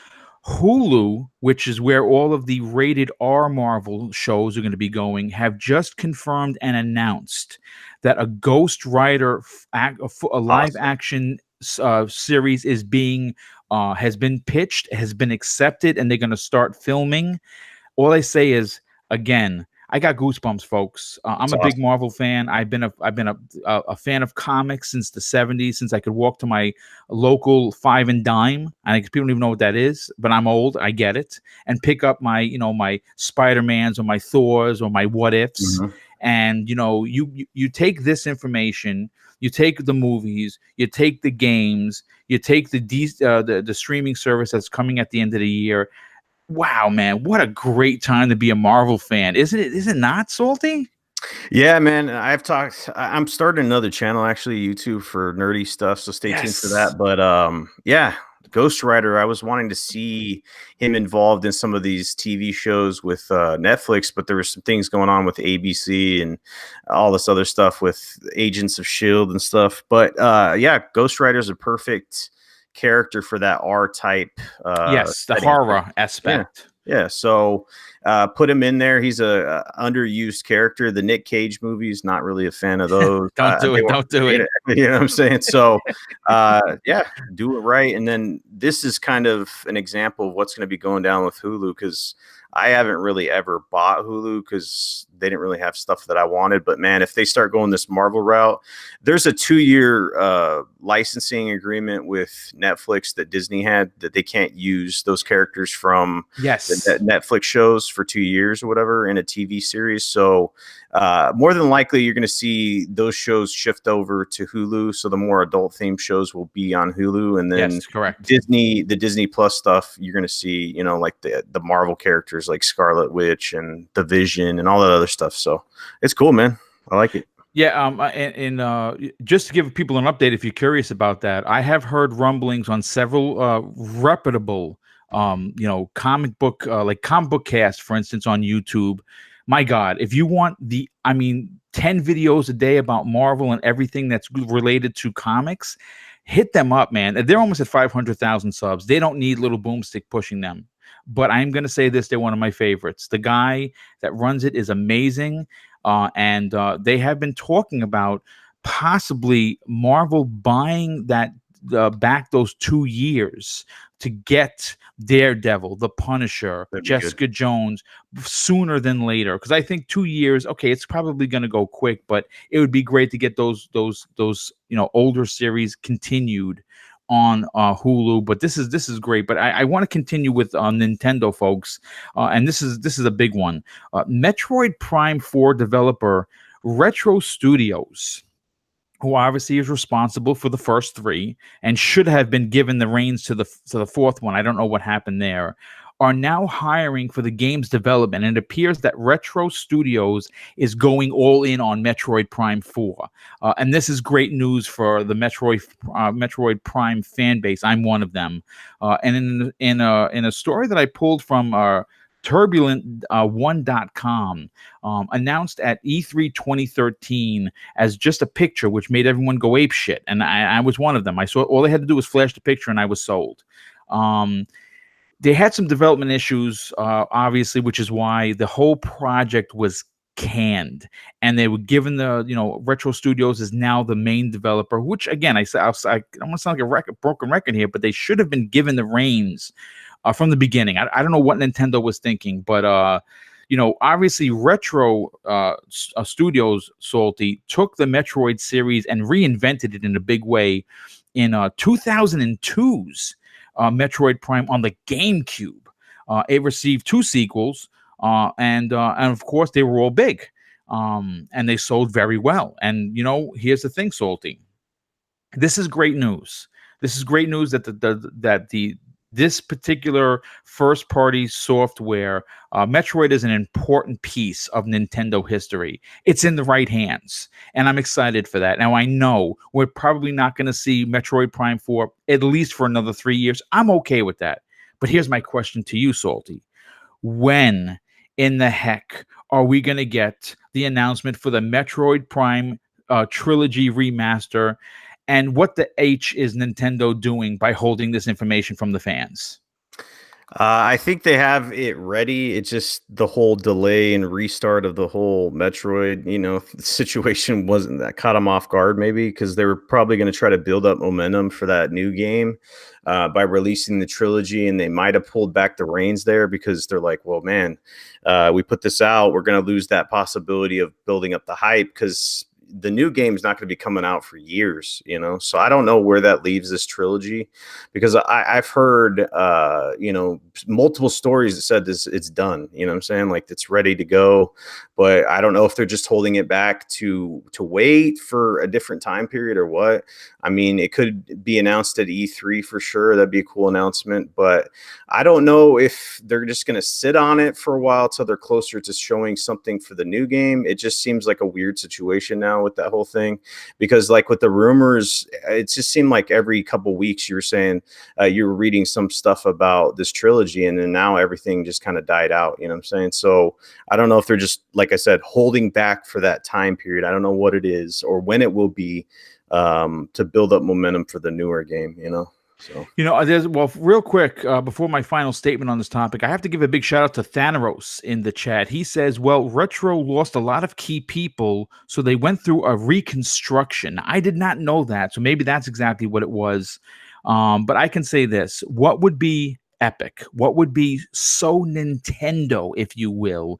Hulu, which is where all of the rated R Marvel shows are going to be going, have just confirmed and announced that a Ghost Rider, a live action series is being has been pitched, has been accepted, and they're going to start filming. All I say is, again, I got goosebumps, folks. I'm It's a big awesome. Marvel fan. I've been a fan of comics since the '70s, since I could walk to my local five and dime. I think people don't even know what that is, but I'm old. I get it, and pick up my my Spider-Mans or my Thors or my What Ifs, Mhm. and you take this information. You take the movies, you take the games, you take the streaming service that's coming at the end of the year. Wow, man, what a great time to be a Marvel fan. Isn't it? Is it not, Salty? Yeah, man. I'm starting another channel actually, YouTube, for nerdy stuff. So stay tuned for Yes. that. But yeah, Ghost Rider. I was wanting to see him involved in some of these TV shows with Netflix, but there were some things going on with ABC and all this other stuff with Agents of Shield and stuff. But yeah, Ghost Rider is a perfect character for that R type Yes, the setting. horror Yeah. aspect. Yeah, so put him in there. He's a underused character. The Nick Cage movies, not really a fan of those. Don't do They it. weren't, Don't do it. you know what I'm saying? So, yeah, do it right. And then this is kind of an example of what's going to be going down with Hulu, because I haven't really ever bought Hulu because they didn't really have stuff that I wanted. But man, if they start going this Marvel route, there's a 2-year licensing agreement with Netflix that Disney had, that they can't use those characters from Yes. the Netflix shows for 2 years or whatever in a TV series. So more than likely, you're going to see those shows shift over to Hulu. So the more adult themed shows will be on Hulu, and then Yes, correct. the Disney Plus stuff, you're going to see, like the Marvel characters like Scarlet Witch and the Vision and all that other stuff. So it's cool, man. I like it. Yeah, and just to give people an update, if you're curious about that, I have heard rumblings on several reputable, comic book, like Comic Book Cast, for instance, on YouTube. My God, if you want 10 videos a day about Marvel and everything that's related to comics, hit them up, man. They're almost at 500,000 subs. They don't need little Boomstick pushing them. But I'm going to say this, they're one of my favorites. The guy that runs it is amazing. And they have been talking about possibly Marvel buying that back those 2 years to get Daredevil, The Punisher, That'd be Jessica Jones sooner than later. Because I think 2 years, okay, it's probably going to go quick, but it would be great to get those older series continued on Hulu. But this is great. But I want to continue with Nintendo, folks, and this is a big one. Metroid Prime 4 developer Retro Studios, who obviously is responsible for the first three and should have been given the reins to the fourth one. I don't know what happened there. Are now hiring for the game's development, and it appears that Retro Studios is going all in on Metroid Prime 4. And this is great news for the Metroid Prime fan base. I'm one of them. And in a story that I pulled from Turbulent1.com, announced at E3 2013 as just a picture, which made everyone go ape shit. And I was one of them. I saw all they had to do was flash the picture, and I was sold. They had some development issues, obviously, which is why the whole project was canned, and they were given Retro Studios is now the main developer, which again, I don't want to sound like a broken record here, but they should have been given the reins from the beginning. I don't know what Nintendo was thinking, but obviously Retro Studios, Salty, took the Metroid series and reinvented it in a big way in 2002's Metroid Prime on the GameCube. It received 2 sequels, and of course they were all big, and they sold very well. And here's the thing, Salty. This is great news. This is great news that this particular first-party software, Metroid, is an important piece of Nintendo history. It's in the right hands, and I'm excited for that. Now, I know we're probably not going to see Metroid Prime 4 at least for another 3 years. I'm okay with that. But here's my question to you, Salty. When in the heck are we going to get the announcement for the Metroid Prime trilogy remaster? And what the H is Nintendo doing by holding this information from the fans? I think they have it ready. It's just the whole delay and restart of the whole Metroid, situation wasn't that caught them off guard, maybe because they were probably going to try to build up momentum for that new game by releasing the trilogy, and they might have pulled back the reins there because they're like, well, man, we put this out, we're going to lose that possibility of building up the hype because the new game is not going to be coming out for years, so I don't know where that leaves this trilogy, because I've heard multiple stories that said this, it's done, what I'm saying, like it's ready to go, but I don't know if they're just holding it back to wait for a different time period or what. I mean, it could be announced at E3 for sure. That'd be a cool announcement, but I don't know if they're just going to sit on it for a while till they're closer to showing something for the new game. It just seems like a weird situation now with that whole thing, because like with the rumors, it just seemed like every couple weeks you were saying you were reading some stuff about this trilogy, and then now everything just kind of died out. You know what I'm saying? So I don't know if they're just, like I said, holding back for that time period. I don't know what it is or when it will be to build up momentum for the newer game. So, real quick, before my final statement on this topic, I have to give a big shout out to Thanos in the chat. He says, well, Retro lost a lot of key people, so they went through a reconstruction. I did not know that, so maybe that's exactly what it was. But I can say this: what would be epic, what would be so Nintendo, if you will,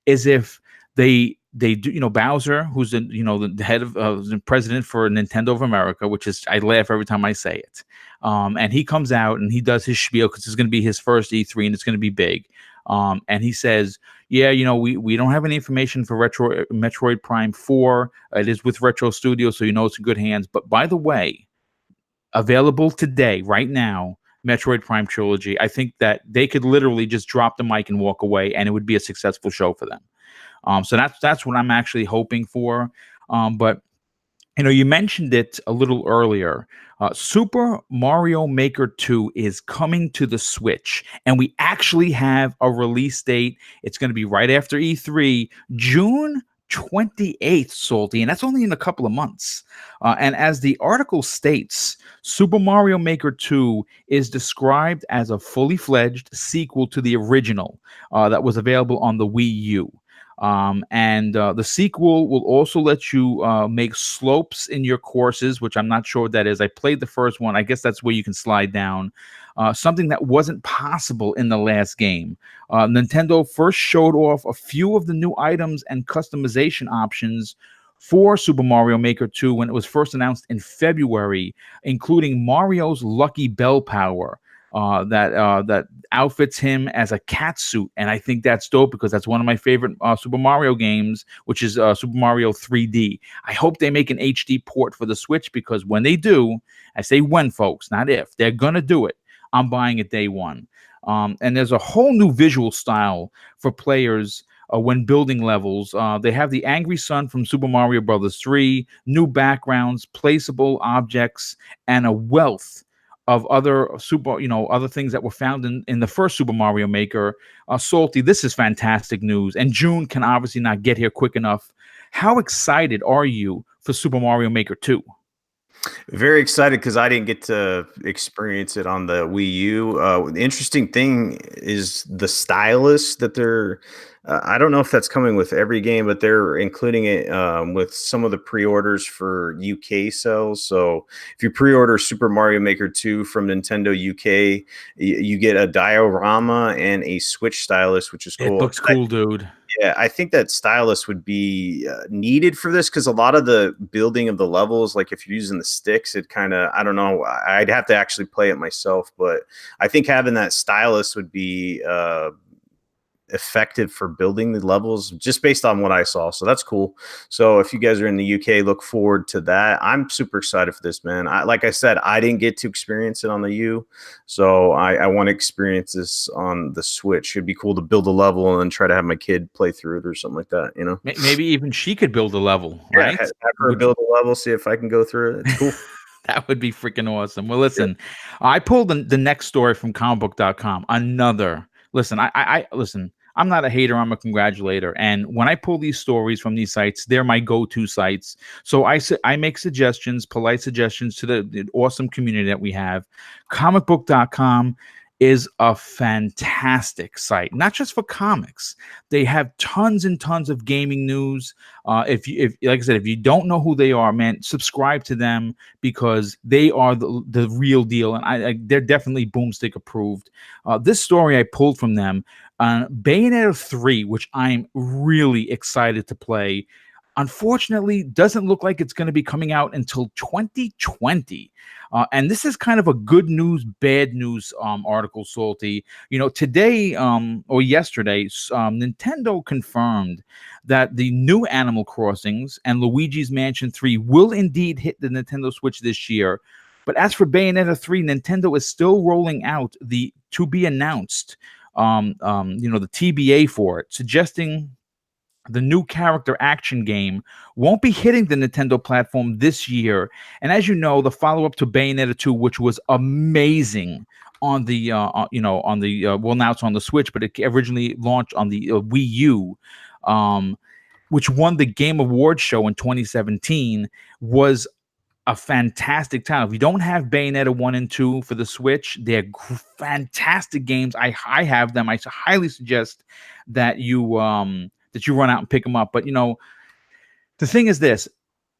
is if they do, Bowser, who's the head of the president for Nintendo of America, which is, I laugh every time I say it. And he comes out and he does his spiel because it's going to be his first E3 and it's going to be big. And he says, yeah, we don't have any information for Metroid Prime 4. It is with Retro Studios, so it's in good hands. But by the way, available today, right now, Metroid Prime Trilogy. I think that they could literally just drop the mic and walk away, and it would be a successful show for them. So that's what I'm actually hoping for. But you mentioned it a little earlier. Super Mario Maker 2 is coming to the Switch, and we actually have a release date. It's going to be right after E3, June 28th, Salty, and that's only in a couple of months. And as the article states, Super Mario Maker 2 is described as a fully fledged sequel to the original that was available on the Wii U. And the sequel will also let you make slopes in your courses, which I'm not sure what that is. I played the first one. I guess that's where you can slide down. Something that wasn't possible in the last game. Nintendo first showed off a few of the new items and customization options for Super Mario Maker 2 when it was first announced in February, including Mario's Lucky Bell power. That outfits him as a cat suit, and I think that's dope because that's one of my favorite Super Mario games, which is Super Mario 3D. I hope they make an HD port for the Switch, because when they do, I say when, folks, not if, they're gonna do it, I'm buying it day one. And there's a whole new visual style for players when building levels. They have the Angry Sun from Super Mario Bros. 3, new backgrounds, placeable objects, and a wealth of other other things that were found in the first Super Mario Maker. Salty, this is fantastic news, and June can obviously not get here quick enough. How excited are you for Super Mario Maker 2? Very excited because I didn't get to experience it on the Wii U. The interesting thing is the stylus that they're. I don't know if that's coming with every game, but they're including it with some of the pre-orders for UK sales. So if you pre-order Super Mario Maker 2 from Nintendo UK, you get a diorama and a Switch stylus, which is cool. It looks cool, dude. Yeah, I think that stylus would be needed for this, because a lot of the building of the levels, like if you're using the sticks, it kind of, I don't know, I'd have to actually play it myself, but I think having that stylus would be effective for building the levels just based on what I saw. So that's cool. So if you guys are in the UK, look forward to that. I'm super excited for this, man. Like I said, I didn't get to experience it on the U, so I want to experience this on the Switch. It'd be cool to build a level and then try to have my kid play through it or something like that, Maybe even she could build a level, right? Have her build a level, see if I can go through it. It's cool. That would be freaking awesome. Well, listen, I pulled the next story from comicbook.com. Listen, listen, I'm not a hater, I'm a congratulator. And when I pull these stories from these sites, they're my go-to sites. So I make suggestions, polite suggestions to the awesome community that we have. Comicbook.com is a fantastic site, not just for comics. They have tons and tons of gaming news. If like I said, if you don't know who they are, man, subscribe to them because they are the real deal, and they're definitely Boomstick approved. This story I pulled from them, Bayonetta 3, which I'm really excited to play. Unfortunately, doesn't look like it's going to be coming out until 2020. And this is kind of a good news, bad news article, Salty. You know, today or yesterday, Nintendo confirmed that the new Animal Crossings and Luigi's Mansion 3 will indeed hit the Nintendo Switch this year. But as for Bayonetta 3, Nintendo is still rolling out the to be announced, the TBA for it, suggesting the new character action game won't be hitting the Nintendo platform this year. And as you know, the follow-up to Bayonetta 2, which was amazing on the well, now it's on the Switch, but it originally launched on the Wii U, which won the Game Awards show in 2017, was a fantastic title. If you don't have Bayonetta 1 and 2 for the Switch, they're fantastic games. I have them. I highly suggest that you run out and pick them up. But, you know, the thing is this,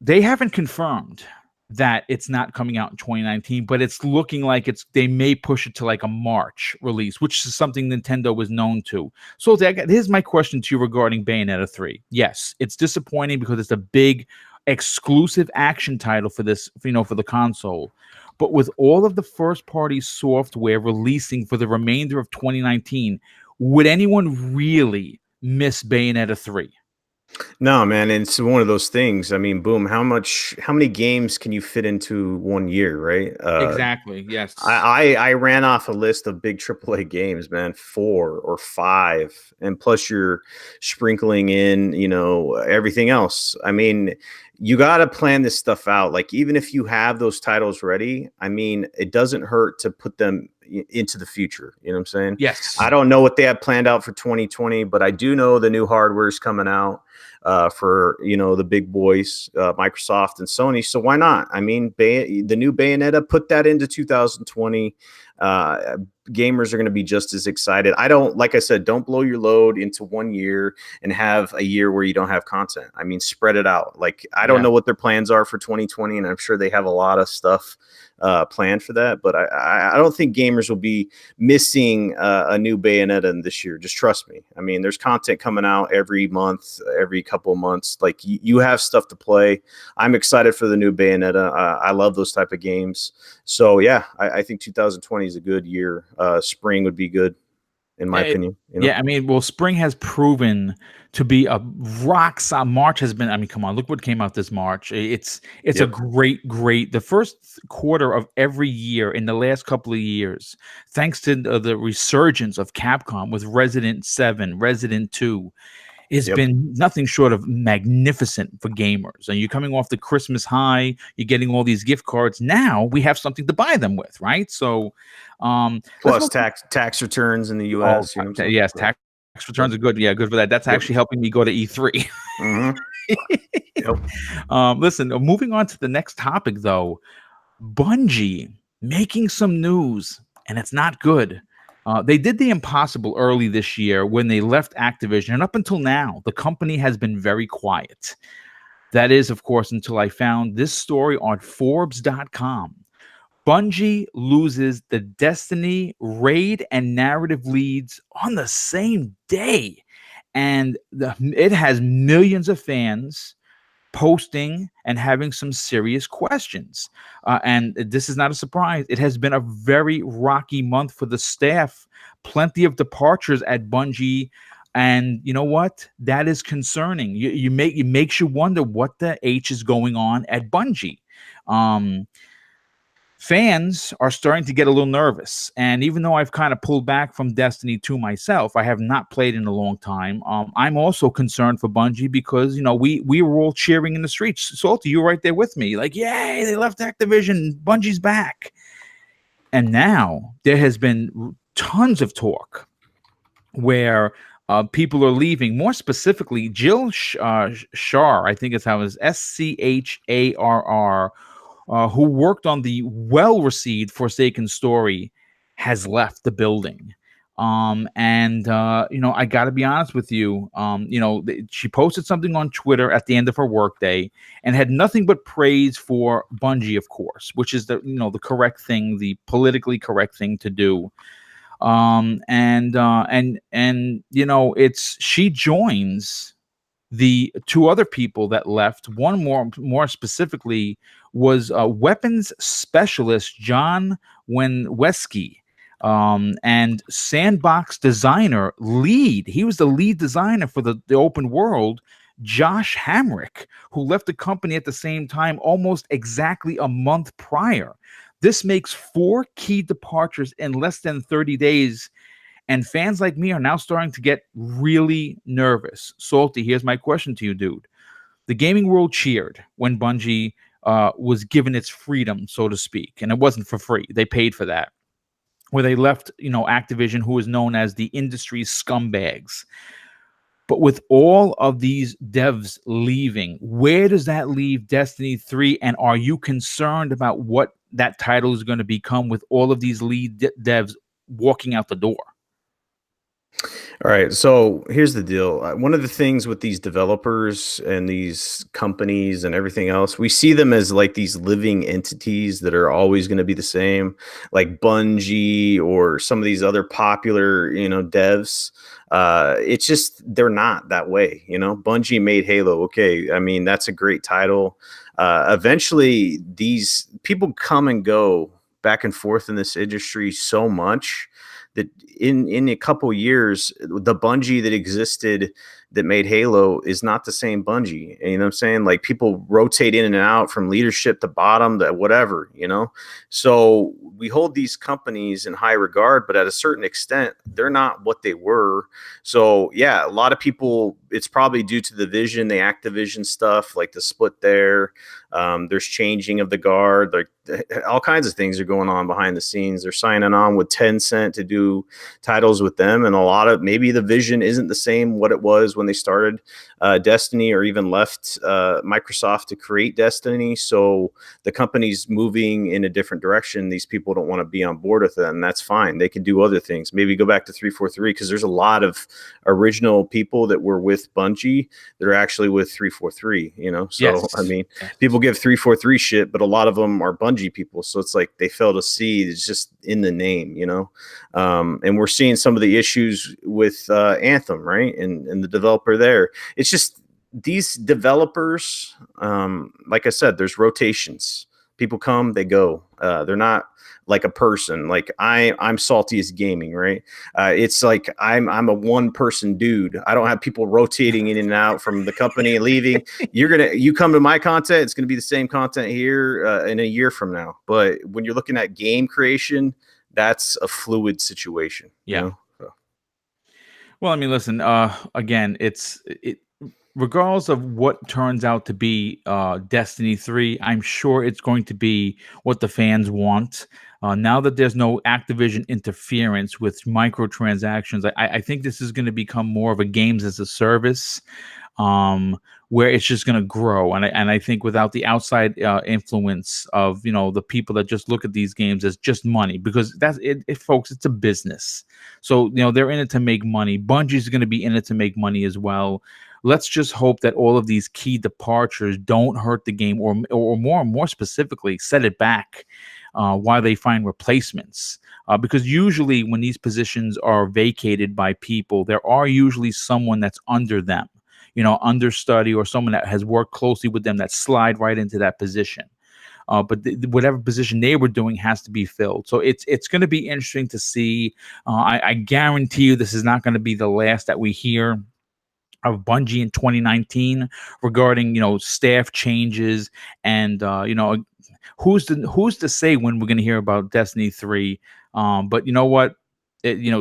they haven't confirmed that it's not coming out in 2019, but it's looking like they may push it to like a March release, which is something Nintendo was known to. So here's my question to you regarding Bayonetta 3. Yes, it's disappointing because it's a big exclusive action title for this, for the console. But with all of the first-party software releasing for the remainder of 2019, would anyone really miss Bayonetta 3? No, man, and it's one of those things. I mean, Boom, how many games can you fit into 1 year, right? Exactly. Yes. I ran off a list of big AAA games, man, 4 or 5, and plus you're sprinkling in, everything else. I mean, you got to plan this stuff out. Like, even if you have those titles ready, I mean, it doesn't hurt to put them into the future. You know what I'm saying? Yes. I don't know what they have planned out for 2020, but I do know the new hardware is coming out for the big boys, Microsoft and Sony. So why not? I mean, the new Bayonetta, put that into 2020. Gamers are going to be just as excited. Like I said, don't blow your load into 1 year and have a year where you don't have content. I mean, spread it out. Like, I don't know what their plans are for 2020, and I'm sure they have a lot of stuff planned for that. But I don't think gamers will be missing a new Bayonetta in this year. Just trust me. I mean, there's content coming out every month, every couple of months. Like, you have stuff to play. I'm excited for the new Bayonetta. I love those type of games. So yeah, I think 2020 is a good year. Spring would be good, in my opinion. Yeah, I mean, well, spring has proven to be a rock solid. March has been, I mean, come on, look what came out this March. It's a great, the first quarter of every year in the last couple of years, thanks to the resurgence of Capcom with Resident 7, Resident 2, it's been nothing short of magnificent for gamers. And you're coming off the Christmas high, you're getting all these gift cards. Now we have something to buy them with, right? So, plus tax returns in the U.S. Yes, tax returns are good. Yeah, good for that. That's actually helping me go to E3. Listen, moving on to the next topic, though. Bungie making some news, and it's not good. They did the impossible early this year when they left Activision, and up until now, the company has been very quiet. That is, of course, until I found this story on Forbes.com. Bungie loses the Destiny raid and narrative leads on the same day, and it has millions of fans posting and having some serious questions. And this is not a surprise. It has been a very rocky month for the staff. Plenty of departures at Bungie. And you know what? That is concerning. It makes you wonder what the H is going on at Bungie. Fans are starting to get a little nervous. And even though I've kind of pulled back from Destiny 2 myself, I have not played in a long time. I'm also concerned for Bungie because, we were all cheering in the streets. Salty, you were right there with me. Like, yay, they left Activision. Bungie's back. And now there has been tons of talk where people are leaving. More specifically, Jill Schar, I think it's how it is, Scharr, who worked on the well-received Forsaken story, has left the building. I got to be honest with you. She posted something on Twitter at the end of her workday and had nothing but praise for Bungie, of course, which is the correct thing, the politically correct thing to do. It's she joins the two other people that left. One more specifically was weapons specialist John Wenweski, and sandbox designer lead. He was the lead designer for the open world, Josh Hamrick, who left the company at the same time, almost exactly a month prior. This makes 4 key departures in less than 30 days. And fans like me are now starting to get really nervous. Salty, here's my question to you, dude. The gaming world cheered when Bungie was given its freedom, so to speak. And it wasn't for free. They paid for that. Where they left, Activision, who is known as the industry's scumbags. But with all of these devs leaving, where does that leave Destiny 3? And are you concerned about what that title is going to become with all of these lead devs walking out the door? All right, so here's the deal. One of the things with these developers and these companies and everything else, we see them as like these living entities that are always going to be the same, like Bungie or some of these other popular, devs. It's just they're not that way. Bungie made Halo. Okay, I mean that's a great title. Eventually, these people come and go back and forth in this industry so much that in a couple years, the Bungie that existed that made Halo is not the same Bungie. You know what I'm saying? Like people rotate in and out from leadership to bottom to whatever, So we hold these companies in high regard, but at a certain extent, they're not what they were. So yeah, a lot of people, it's probably due to the vision, the Activision stuff, like the split there. There's changing of the guard, like all kinds of things are going on behind the scenes. They're signing on with Tencent to do titles with them, and a lot of maybe the vision isn't the same what it was when they started Destiny or even left Microsoft to create Destiny. So the company's moving in a different direction. These people don't want to be on board with it, and that's fine. They can do other things. Maybe go back to 343 because there's a lot of original people that were with Bungie that are actually with 343. So yes. I mean, people give 343 shit, but a lot of them are Bungie people. So it's like they fail to see it's just in the name, and we're seeing some of the issues with Anthem, right? And the developer there. It's just these developers, like I said, there's rotations. People come, they go. They're not like a person. Like I'm Saltiest Gaming, right? It's like I'm a one person dude. I don't have people rotating in and out from the company and leaving. You come to my content, it's gonna be the same content here in a year from now. But when you're looking at game creation, that's a fluid situation. Yeah. So. Well, I mean, listen. Again, regardless of what turns out to be Destiny 3, I'm sure it's going to be what the fans want. Now that there's no Activision interference with microtransactions, I think this is going to become more of a games as a service, where it's just going to grow. And I think without the outside influence of the people that just look at these games as just money, because that's it, folks. It's a business, so they're in it to make money. Bungie's going to be in it to make money as well. Let's just hope that all of these key departures don't hurt the game, or more specifically, set it back while they find replacements. Because usually when these positions are vacated by people, there are usually someone that's under them, understudy, or someone that has worked closely with them that slide right into that position. But whatever position they were doing has to be filled. So it's going to be interesting to see. I guarantee you this is not going to be the last that we hear of Bungie in 2019 regarding staff changes and who's to say when we're going to hear about Destiny 3. But you know what?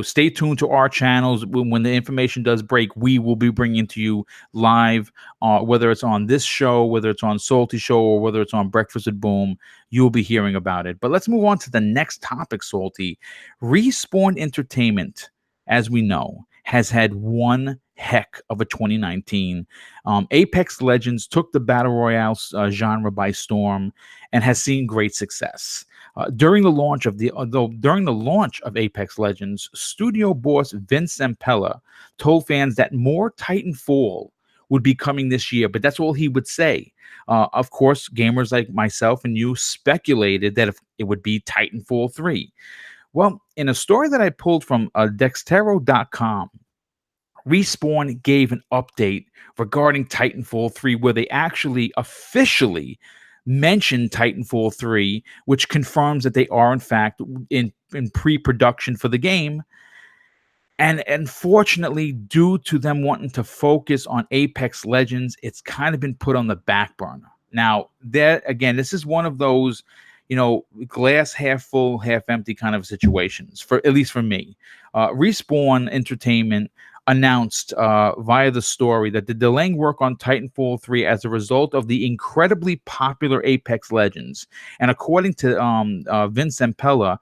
Stay tuned to our channels. When the information does break, we will be bringing to you live, whether it's on this show, whether it's on Salty Show, or whether it's on Breakfast with Boom. You'll be hearing about it. But let's move on to the next topic, Salty. Respawn Entertainment, as we know, has had one heck of a 2019. Apex Legends took the Battle Royale genre by storm and has seen great success. During the launch of Apex Legends, studio boss Vince Zampella told fans that more Titanfall would be coming this year, but that's all he would say. Of course, gamers like myself and you speculated that if it would be Titanfall 3. Well, in a story that I pulled from Dextero.com, Respawn gave an update regarding Titanfall 3 where they actually officially mentioned Titanfall 3, which confirms that they are, in fact, in pre-production for the game. And unfortunately, due to them wanting to focus on Apex Legends, it's kind of been put on the back burner. Now, there again, this is one of those, glass half full, half empty kind of situations, for at least for me. Respawn Entertainment announced via the story that they're delaying work on Titanfall 3 as a result of the incredibly popular Apex Legends. And according to Vince Zampella,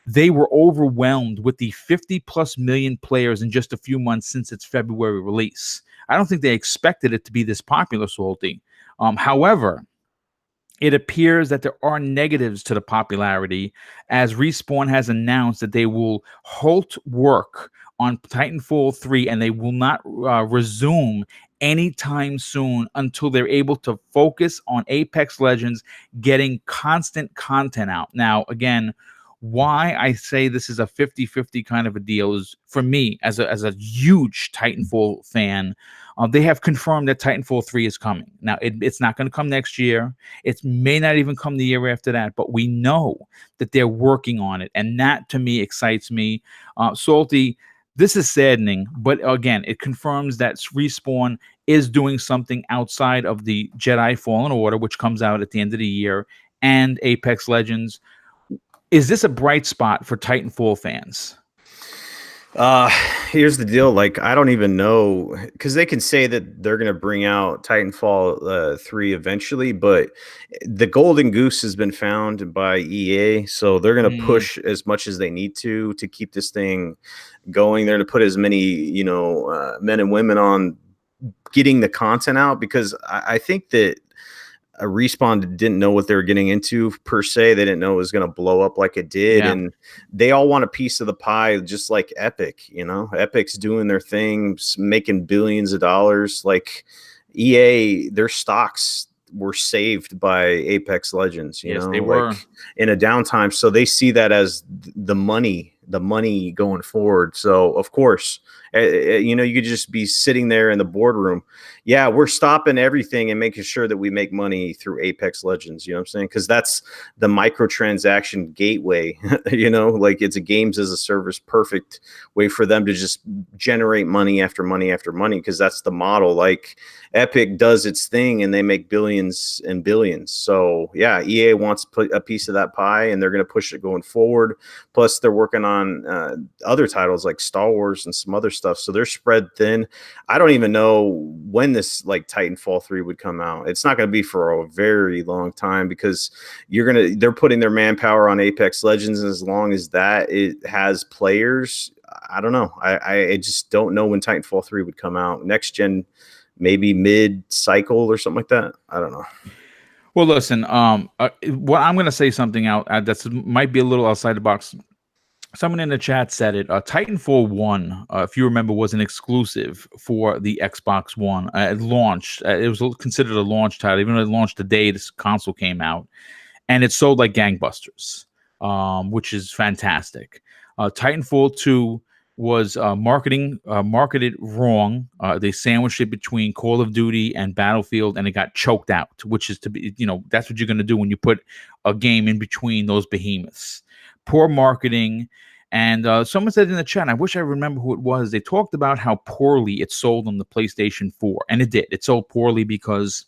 they were overwhelmed with the 50 plus million players in just a few months since its February release. I don't think they expected it to be this popular, Salty. However, it appears that there are negatives to the popularity, as Respawn has announced that they will halt work on Titanfall 3 and they will not resume anytime soon until they're able to focus on Apex Legends getting constant content out. Now, again, why I say this is a 50-50 kind of a deal is, for me, as a huge Titanfall fan, they have confirmed that Titanfall 3 is coming. Now, it's not going to come next year. It may not even come the year after that, but we know that they're working on it, and that, to me, excites me. Salty, this is saddening, but again, it confirms that Respawn is doing something outside of the Jedi Fallen Order, which comes out at the end of the year, and Apex Legends. Is this a bright spot for Titanfall fans? Here's the deal. Like, I don't even know, because they can say that they're going to bring out Titanfall 3 eventually, but the golden goose has been found by EA, so they're going to push as much as they need to keep this thing going. They're going to put as many, men and women on getting the content out, because I think that Respawn didn't know what they were getting into per se. They didn't know it was going to blow up like it did. Yeah. And they all want a piece of the pie, just like Epic. Epic's doing their thing, making billions of dollars. Like EA, their stocks were saved by Apex Legends, yes, they were in a downtime. So they see that as the money going forward. So of course, you could just be sitting there in the boardroom. Yeah, we're stopping everything and making sure that we make money through Apex Legends. You know what I'm saying? Because that's the microtransaction gateway. Like, it's a games as a service, perfect way for them to just generate money after money after money, because that's the model. Like, Epic does its thing and they make billions and billions. So yeah, EA wants to put a piece of that pie, and they're going to push it going forward. Plus, they're working on other titles like Star Wars and some other stuff. So they're spread thin. I don't even know when this Titanfall 3 would come out. It's not going to be for a very long time, because they're putting their manpower on Apex Legends, and as long as that it has players, I don't know. I just don't know when Titanfall 3 would come out. Next gen, maybe mid-cycle or something like that. I don't know. Well, listen, what I'm going to say something out that might be a little outside the box. Someone in the chat said it. Titanfall 1, if you remember, was an exclusive for the Xbox One. It launched. It was considered a launch title, even though it launched the day this console came out. And it sold like gangbusters, which is fantastic. Titanfall 2 was marketed wrong. They sandwiched it between Call of Duty and Battlefield, and it got choked out, which is to be, that's what you're going to do when you put a game in between those behemoths. Poor marketing. And someone said in the chat, I wish I remember who it was, they talked about how poorly it sold on the PlayStation 4. And it did. It sold poorly because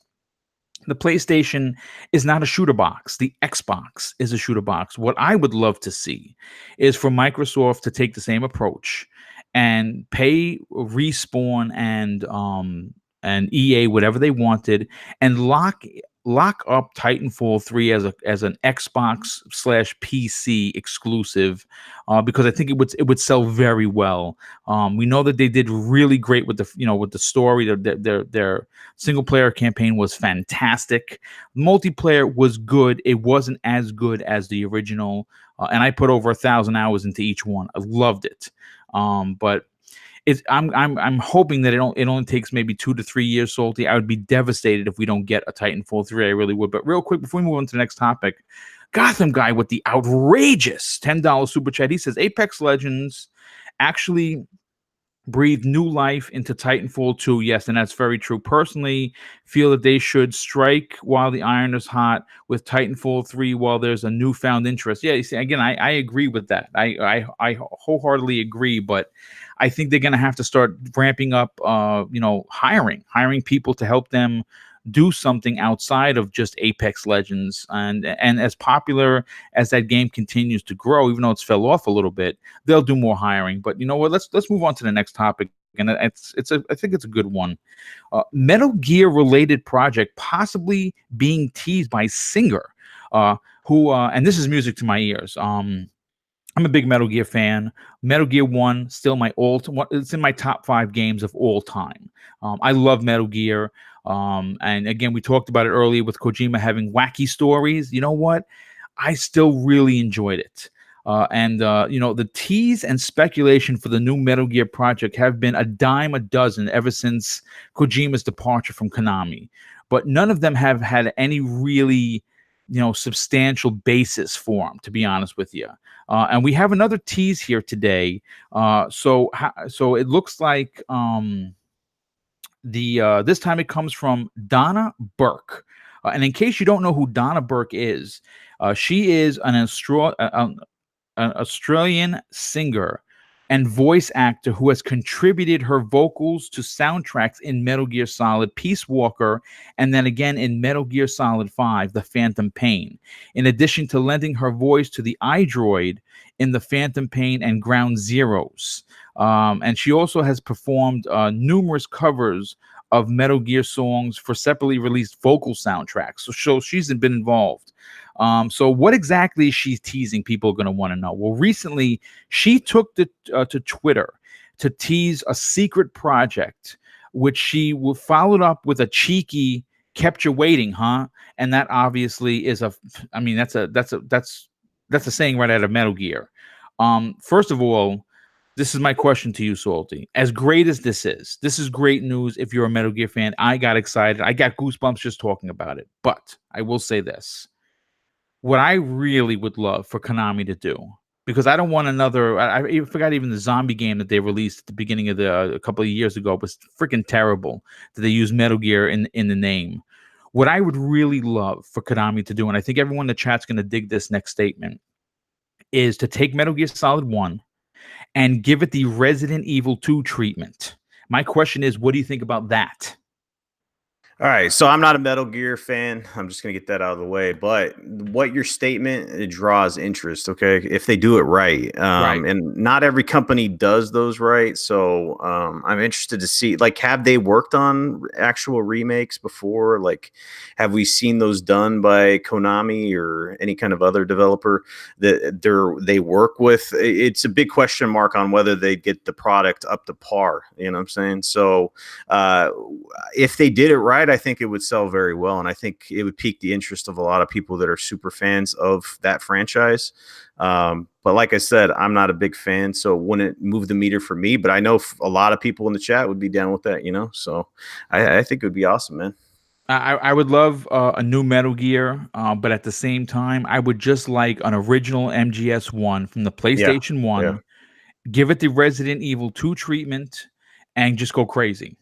the PlayStation is not a shooter box. The Xbox is a shooter box. What I would love to see is for Microsoft to take the same approach and pay Respawn and EA whatever they wanted, and lock lock up Titanfall 3 as an Xbox / PC exclusive, because I think it would sell very well. We know that they did really great with the story. Their single player campaign was fantastic. Multiplayer was good. It wasn't as good as the original, and I put over 1,000 hours into each one. I loved it. But I'm hoping that it only takes maybe 2 to 3 years, Salty. I would be devastated if we don't get a Titanfall 3. I really would. But real quick, before we move on to the next topic, Gotham guy with the outrageous $10 super chat. He says Apex Legends actually breathe new life into Titanfall 2. Yes, and that's very true. Personally, feel that they should strike while the iron is hot with Titanfall 3 while there's a newfound interest. Yeah, you see, again, I agree with that. I wholeheartedly agree, but I think they're going to have to start ramping up, hiring people to help them do something outside of just Apex Legends. And as popular as that game continues to grow, even though it's fell off a little bit, they'll do more hiring. But you know what? Let's move on to the next topic. And I think it's a good one. Metal Gear related project possibly being teased by Singer, who and this is music to my ears. I'm a big Metal Gear fan. Metal Gear 1, still it's in my top 5 games of all time. I love Metal Gear. And again, we talked about it earlier with Kojima having wacky stories. You know what? I still really enjoyed it. The tease and speculation for the new Metal Gear project have been a dime a dozen ever since Kojima's departure from Konami. But none of them have had any really, substantial basis for them, to be honest with you. And we have another tease here today. So it looks like this time it comes from Donna Burke. And in case you don't know who Donna Burke is, she is an Australian singer and voice actor who has contributed her vocals to soundtracks in Metal Gear Solid Peace Walker, and then again in Metal Gear Solid 5, The Phantom Pain, in addition to lending her voice to the iDroid in The Phantom Pain and Ground Zeroes. And she also has performed numerous covers of Metal Gear songs for separately released vocal soundtracks. So she's been involved. So what exactly is she teasing? People are going to want to know. Well, recently she took to Twitter to tease a secret project, which she followed up with a cheeky "kept you waiting, huh?" And that obviously is that's a saying right out of Metal Gear. First of all, this is my question to you, Salty. As great as this is great news. If you're a Metal Gear fan, I got excited. I got goosebumps just talking about it. But I will say this. What I really would love for Konami to do, because I don't want another, I forgot even the zombie game that they released at the beginning of a couple of years ago was freaking terrible that they use Metal Gear in the name. What I would really love for Konami to do, and I think everyone in the chat's going to dig this next statement, is to take Metal Gear Solid 1 and give it the Resident Evil 2 treatment. My question is, what do you think about that? All right, so I'm not a Metal Gear fan. I'm just gonna get that out of the way. But what your statement, it draws interest. Okay, if they do it right, Right. and not every company does those right. So I'm interested to see, like, have they worked on actual remakes before? Like, have we seen those done by Konami or any kind of other developer that they work with? It's a big question mark on whether they get the product up to par. You know what I'm saying? So if they did it right, I think it would sell very well, and I think it would pique the interest of a lot of people that are super fans of that franchise. But like I said, I'm not a big fan, so it wouldn't move the meter for me. But I know a lot of people in the chat would be down with that, So I think it would be awesome, man. I would love a new Metal Gear, but at the same time, I would just like an original MGS1 from the PlayStation 1, Yeah. give it the Resident Evil 2 treatment, and just go crazy.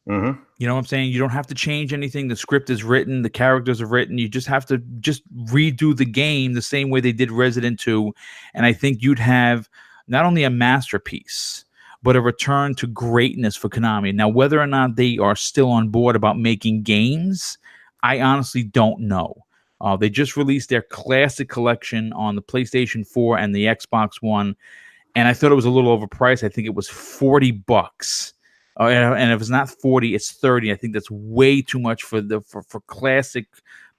Mm-hmm. You know what I'm saying? You don't have to change anything. The script is written. The characters are written. You just have to redo the game the same way they did Resident 2. And I think you'd have not only a masterpiece, but a return to greatness for Konami. Now, whether or not they are still on board about making games, I honestly don't know. They just released their classic collection on the PlayStation 4 and the Xbox One. And I thought it was a little overpriced. I think it was $40. And if it's not 40, it's 30. I think that's way too much for classic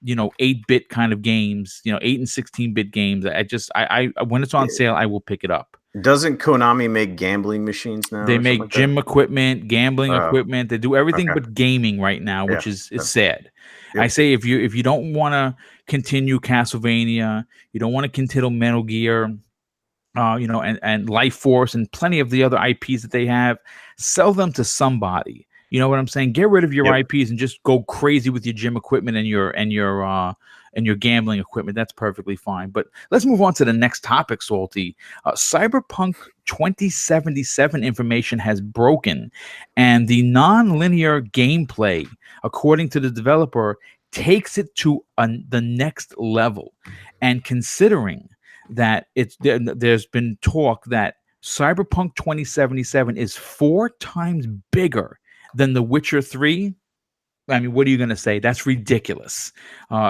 8-bit kind of games, 8 and 16-bit games. I when it's on sale, I will pick it up. Doesn't Konami make gambling machines now They or something make like that? gym equipment, gambling Oh, equipment. They do everything okay. but gaming right now, Yeah. which is Yep. sad. I Yep. say if you don't want to continue Castlevania, you don't want to continue Metal Gear, and Life Force and plenty of the other IPs that they have, sell them to somebody. You know what I'm saying? Get rid of your Yep. IPs and just go crazy with your gym equipment and your gambling equipment. That's perfectly fine. But let's move on to the next topic, Salty. Cyberpunk 2077 information has broken, and the non-linear gameplay, according to the developer, takes it to the next level. And considering that there's been talk that Cyberpunk 2077 is 4 times bigger than The Witcher 3. I mean, what are you going to say? That's ridiculous.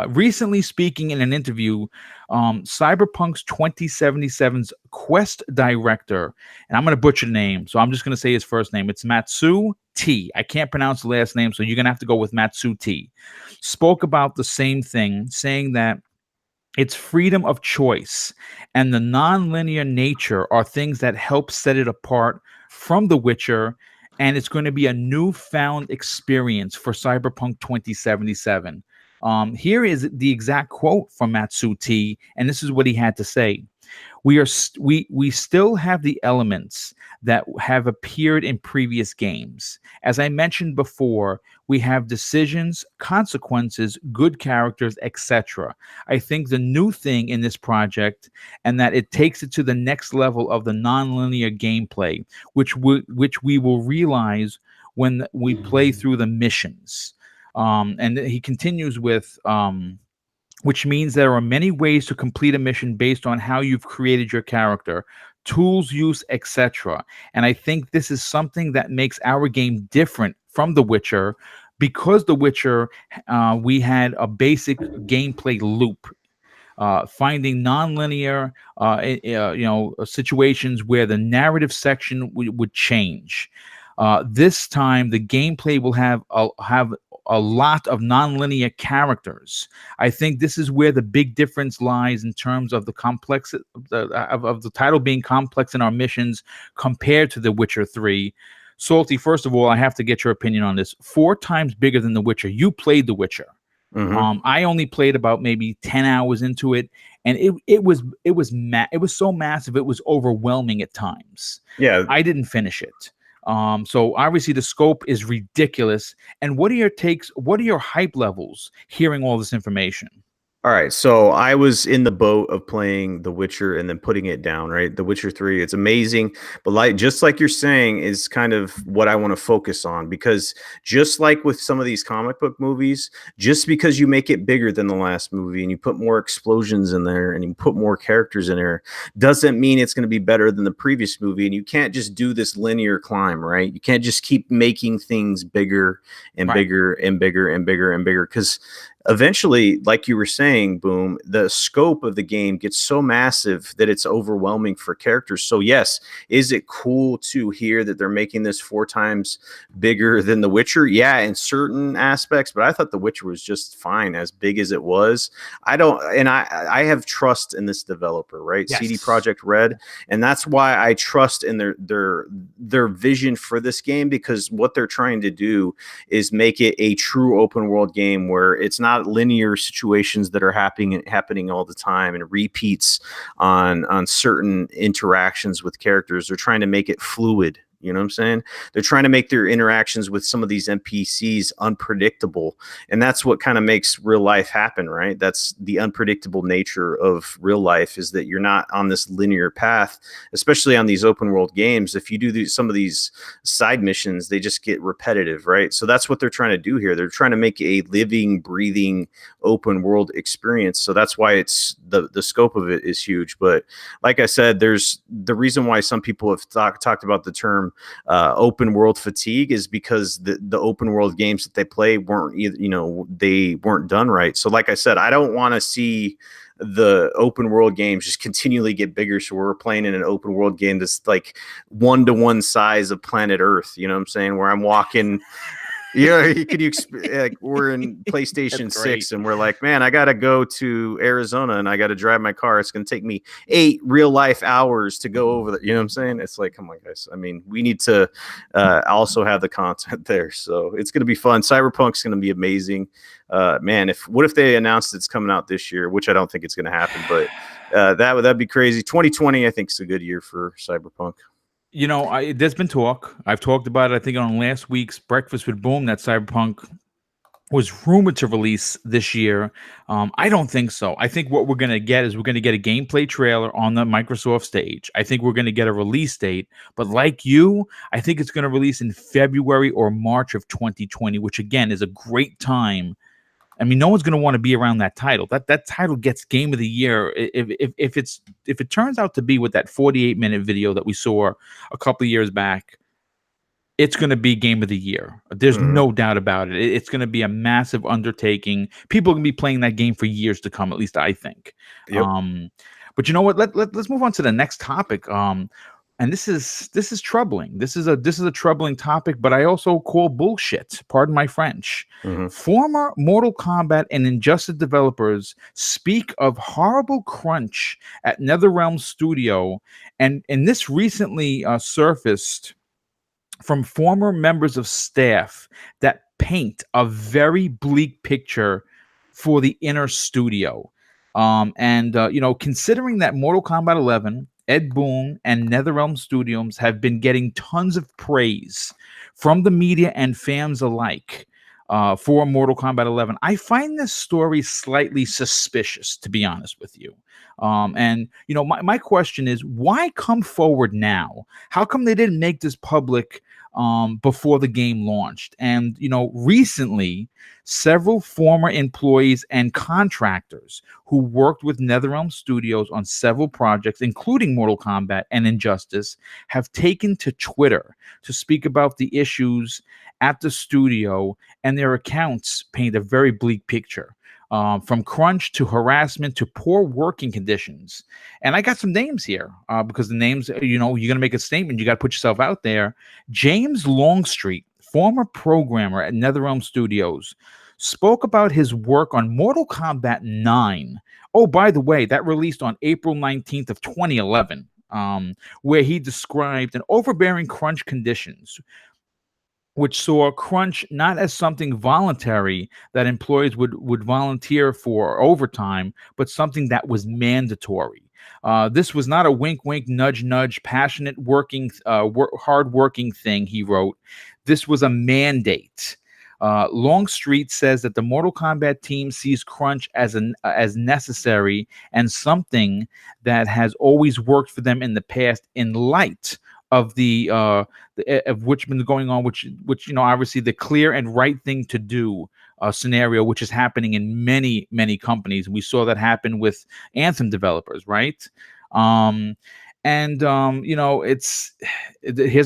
Recently speaking in an interview, Cyberpunk's 2077's quest director, and I'm going to butcher the name, so I'm just going to say his first name. It's Matsu T. I can't pronounce the last name, so you're going to have to go with Matsu T. Spoke about the same thing, saying that it's freedom of choice and the non-linear nature are things that help set it apart from The Witcher, and it's going to be a newfound experience for Cyberpunk 2077. Here is the exact quote from Matsuti, and this is what he had to say. We still have the elements that have appeared in previous games. As I mentioned before, we have decisions, consequences, good characters, etc. I think the new thing in this project, and that it takes it to the next level of the non-linear gameplay, which we will realize when we play through the missions. And he continues with which means there are many ways to complete a mission based on how you've created your character, tools use, etc. And I think this is something that makes our game different from The Witcher, because The Witcher, we had a basic gameplay loop. Finding nonlinear, situations where the narrative section would change. This time, the gameplay will have a lot of nonlinear characters. I think this is where the big difference lies in terms of the complex of the title being complex in our missions compared to The Witcher 3. Salty, first of all, I have to get your opinion on this. 4 times bigger than The Witcher. You played The Witcher. Mm-hmm. I only played about maybe 10 hours into it, and it was so massive, it was overwhelming at times. Yeah. I didn't finish it. So obviously the scope is ridiculous. And what are your takes? What are your hype levels hearing all this information? All right, so I was in the boat of playing The Witcher and then putting it down, right? The Witcher 3, it's amazing, but just like you're saying is kind of what I want to focus on, because just like with some of these comic book movies, just because you make it bigger than the last movie and you put more explosions in there and you put more characters in there, doesn't mean it's going to be better than the previous movie. And you can't just do this linear climb, right? You can't just keep making things bigger and bigger and bigger and bigger and bigger, because eventually, like you were saying, Boom, the scope of the game gets so massive that it's overwhelming for characters. So yes, is it cool to hear that they're making this 4 times bigger than The Witcher? Yeah, in certain aspects, but I thought The Witcher was just fine as big as it was. I have trust in this developer, right? Yes. CD Projekt Red, and that's why I trust in their vision for this game, because what they're trying to do is make it a true open world game where it's not linear situations that are happening all the time and repeats on certain interactions with characters. They're trying to make it fluid. You know what I'm saying? They're trying to make their interactions with some of these NPCs unpredictable. And that's what kind of makes real life happen, right? That's the unpredictable nature of real life, is that you're not on this linear path, especially on these open world games. If you do some of these side missions, they just get repetitive, right? So that's what they're trying to do here. They're trying to make a living, breathing, open world experience. So that's why it's the scope of it is huge. But like I said, there's the reason why some people have talked about the term open world fatigue is because the open world games that they play weren't either, they weren't done right. So like I said, I don't want to see the open world games just continually get bigger, so we're playing in an open world game that's like 1-to-1 size of planet Earth, you know what I'm saying, where I'm walking Yeah, like we're in PlayStation 6 and we're like, man, I gotta go to Arizona and I gotta drive my car. It's gonna take me 8 real life hours to go over there. You know what I'm saying? It's like, come on, guys. I mean, we need to also have the content there. So it's gonna be fun. Cyberpunk's gonna be amazing. Man, what if they announced it's coming out this year, which I don't think it's gonna happen, but that'd be crazy. 2020, I think, is a good year for Cyberpunk. You know, there's been talk. I've talked about it, I think, on last week's Breakfast with Boom, that Cyberpunk was rumored to release this year. I don't think so. I think what we're going to get is we're going to get a gameplay trailer on the Microsoft stage. I think we're going to get a release date. But like you, I think it's going to release in February or March of 2020, which, again, is a great time. I mean, no one's going to want to be around that title. That title gets Game of the Year if it turns out to be with that 48-minute video that we saw a couple of years back. It's going to be Game of the Year. There's no doubt about it. It's going to be a massive undertaking. People are going to be playing that game for years to come. At least I think. Yep. But you know what? Let's move on to the next topic. And this is troubling. This is a troubling topic, but I also call bullshit. Pardon my French. Former Mortal Kombat and Injustice developers speak of horrible crunch at NetherRealm Studio, and this recently surfaced from former members of staff that paint a very bleak picture for the inner studio. Considering that Mortal Kombat 11, Ed Boon, and NetherRealm Studios have been getting tons of praise from the media and fans alike for Mortal Kombat 11, I find this story slightly suspicious, to be honest with you. My question is, why come forward now? How come they didn't make this public before the game launched? And, recently, several former employees and contractors who worked with NetherRealm Studios on several projects, including Mortal Kombat and Injustice, have taken to Twitter to speak about the issues at the studio, and their accounts paint a very bleak picture. From crunch to harassment to poor working conditions. And I got some names here because the names, you're going to make a statement. You got to put yourself out there. James Longstreet, former programmer at NetherRealm Studios, spoke about his work on Mortal Kombat 9. Oh, by the way, that released on April 19th of 2011, where he described an overbearing crunch conditions, which saw crunch not as something voluntary that employees would volunteer for overtime, but something that was mandatory. This was not a wink, wink, nudge, nudge, passionate working, hard-working thing, he wrote. This was a mandate. Longstreet says that the Mortal Kombat team sees crunch as necessary and something that has always worked for them in the past, in light of of which been going on, which obviously the clear and right thing to do scenario, which is happening in many companies. We saw that happen with Anthem developers, right? Here's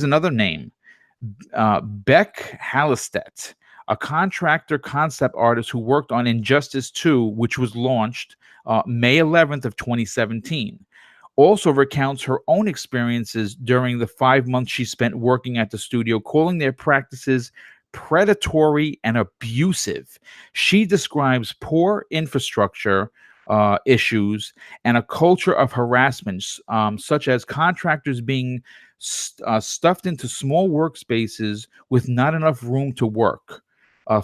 another name, Beck Hallistet, a contractor concept artist who worked on Injustice 2, which was launched May 11th of 2017. Also recounts her own experiences during the 5 months she spent working at the studio, calling their practices predatory and abusive. She describes poor infrastructure issues and a culture of harassment, such as contractors being stuffed into small workspaces with not enough room to work.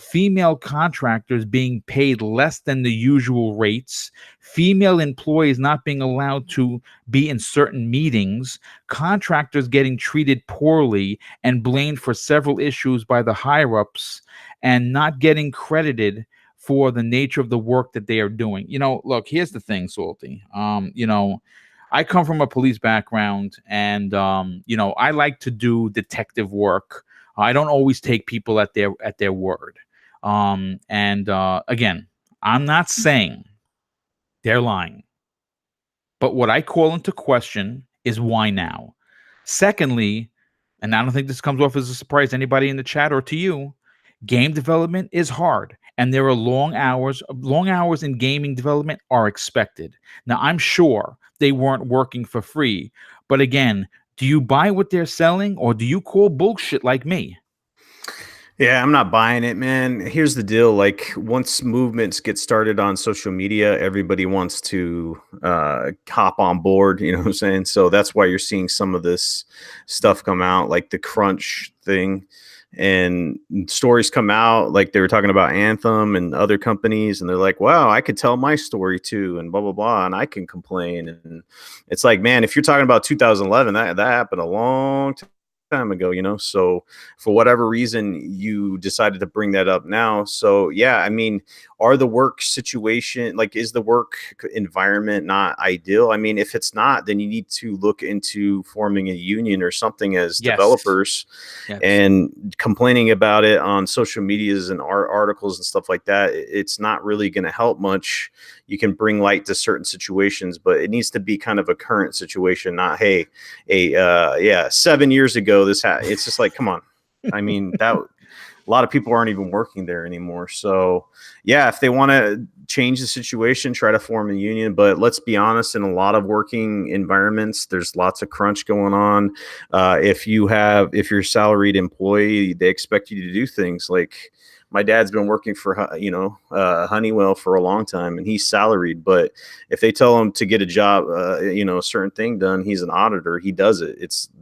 Female contractors being paid less than the usual rates, female employees not being allowed to be in certain meetings, contractors getting treated poorly and blamed for several issues by the higher-ups, and not getting credited for the nature of the work that they are doing. Look, here's the thing, Salty. I come from a police background, and I like to do detective work. I don't always take people at their word. Again, I'm not saying they're lying, but what I call into question is why now? Secondly, and I don't think this comes off as a surprise to anybody in the chat or to you, game development is hard, and there are long hours. Long hours in gaming development are expected. Now, I'm sure they weren't working for free, but again, do you buy what they're selling, or do you call bullshit like me? Yeah, I'm not buying it, man. Here's the deal. Like, once movements get started on social media, everybody wants to hop on board. You know what I'm saying? So that's why you're seeing some of this stuff come out, like the crunch thing. And stories come out, like they were talking about Anthem and other companies, and they're like, wow, I could tell my story too, and blah, blah, blah, and I can complain. And it's like, man, if you're talking about 2011, that happened a long time ago, you know? So for whatever reason you decided to bring that up now. So yeah, I mean, are the work situation, like, is the work environment not ideal? I mean, if it's not, then you need to look into forming a union or something as Yes. developers. Yes. And complaining about it on social medias and articles and stuff like that, it's not really going to help much. You can bring light to certain situations, but it needs to be kind of a current situation, not, hey, yeah, 7 years ago it's just like, come on. I mean, that a lot of people aren't even working there anymore. So yeah, if they want to change the situation, try to form a union. But let's be honest, in a lot of working environments, there's lots of crunch going on. If you're a salaried employee, they expect you to do things like, my dad's been working for Honeywell for a long time, and he's salaried. But if they tell him to get a job, a certain thing done, he's an auditor. He does it. It just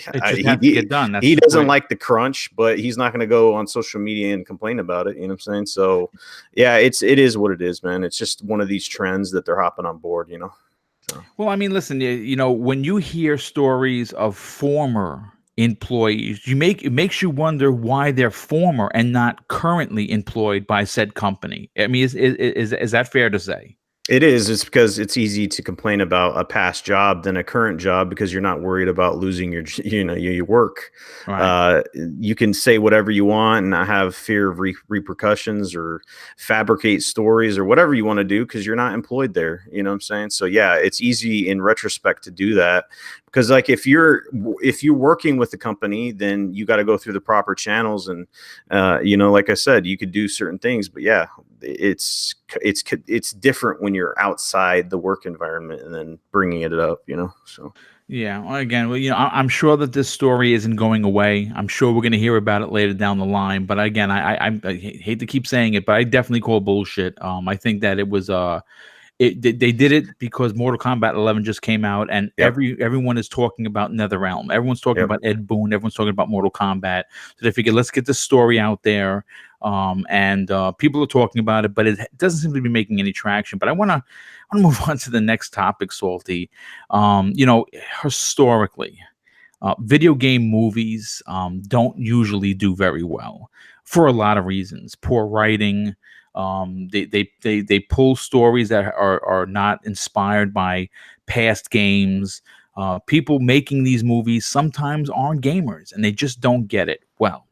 has to get done. He That's doesn't right. like the crunch, but he's not going to go on social media and complain about it. You know what I'm saying? So yeah, it is what it is, man. It's just one of these trends that they're hopping on board. So. Well, I mean, listen, when you hear stories of former employees, it makes you wonder why they're former and not currently employed by said company. I mean, is that fair to say? It is. It's because it's easy to complain about a past job than a current job, because you're not worried about losing your work. Right. You can say whatever you want and not have fear of repercussions, or fabricate stories or whatever you want to do, because you're not employed there. You know what I'm saying? So yeah, it's easy in retrospect to do that, because like, if you're working with the company, then you got to go through the proper channels. And like I said, you could do certain things, but yeah, it's different when you're outside the work environment and then bringing it up. So Yeah. Well, again, I'm sure that this story isn't going away. I'm sure we're going to hear about it later down the line. But again, I hate to keep saying it, but I definitely call bullshit. I think that it was they did it because Mortal Kombat 11 just came out, and yep, everyone is talking about NetherRealm. Everyone's talking yep. about Ed Boon. Everyone's talking about Mortal Kombat. So they figured, let's get this story out there. And people are talking about it, but it doesn't seem to be making any traction. But I want to move on to the next topic, Salty. Historically, video game movies don't usually do very well for a lot of reasons. Poor writing. They pull stories that are not inspired by past games. People making these movies sometimes aren't gamers, and they just don't get it. Well,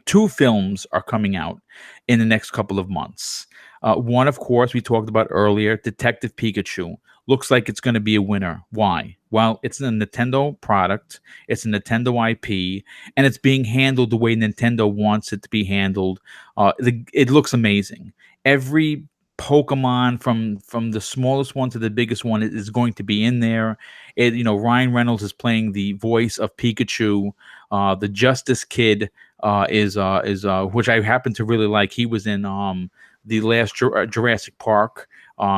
two films are coming out in the next couple of months. One, of course, we talked about earlier, Detective Pikachu. Looks like it's going to be a winner. Why? Well, it's a Nintendo product, it's a Nintendo IP, and it's being handled the way Nintendo wants it to be handled. It looks amazing. Every Pokemon from the smallest one to the biggest one is going to be in there. Ryan Reynolds is playing the voice of Pikachu. The Justice Kid is which I happen to really like. He was in the last Jurassic Park.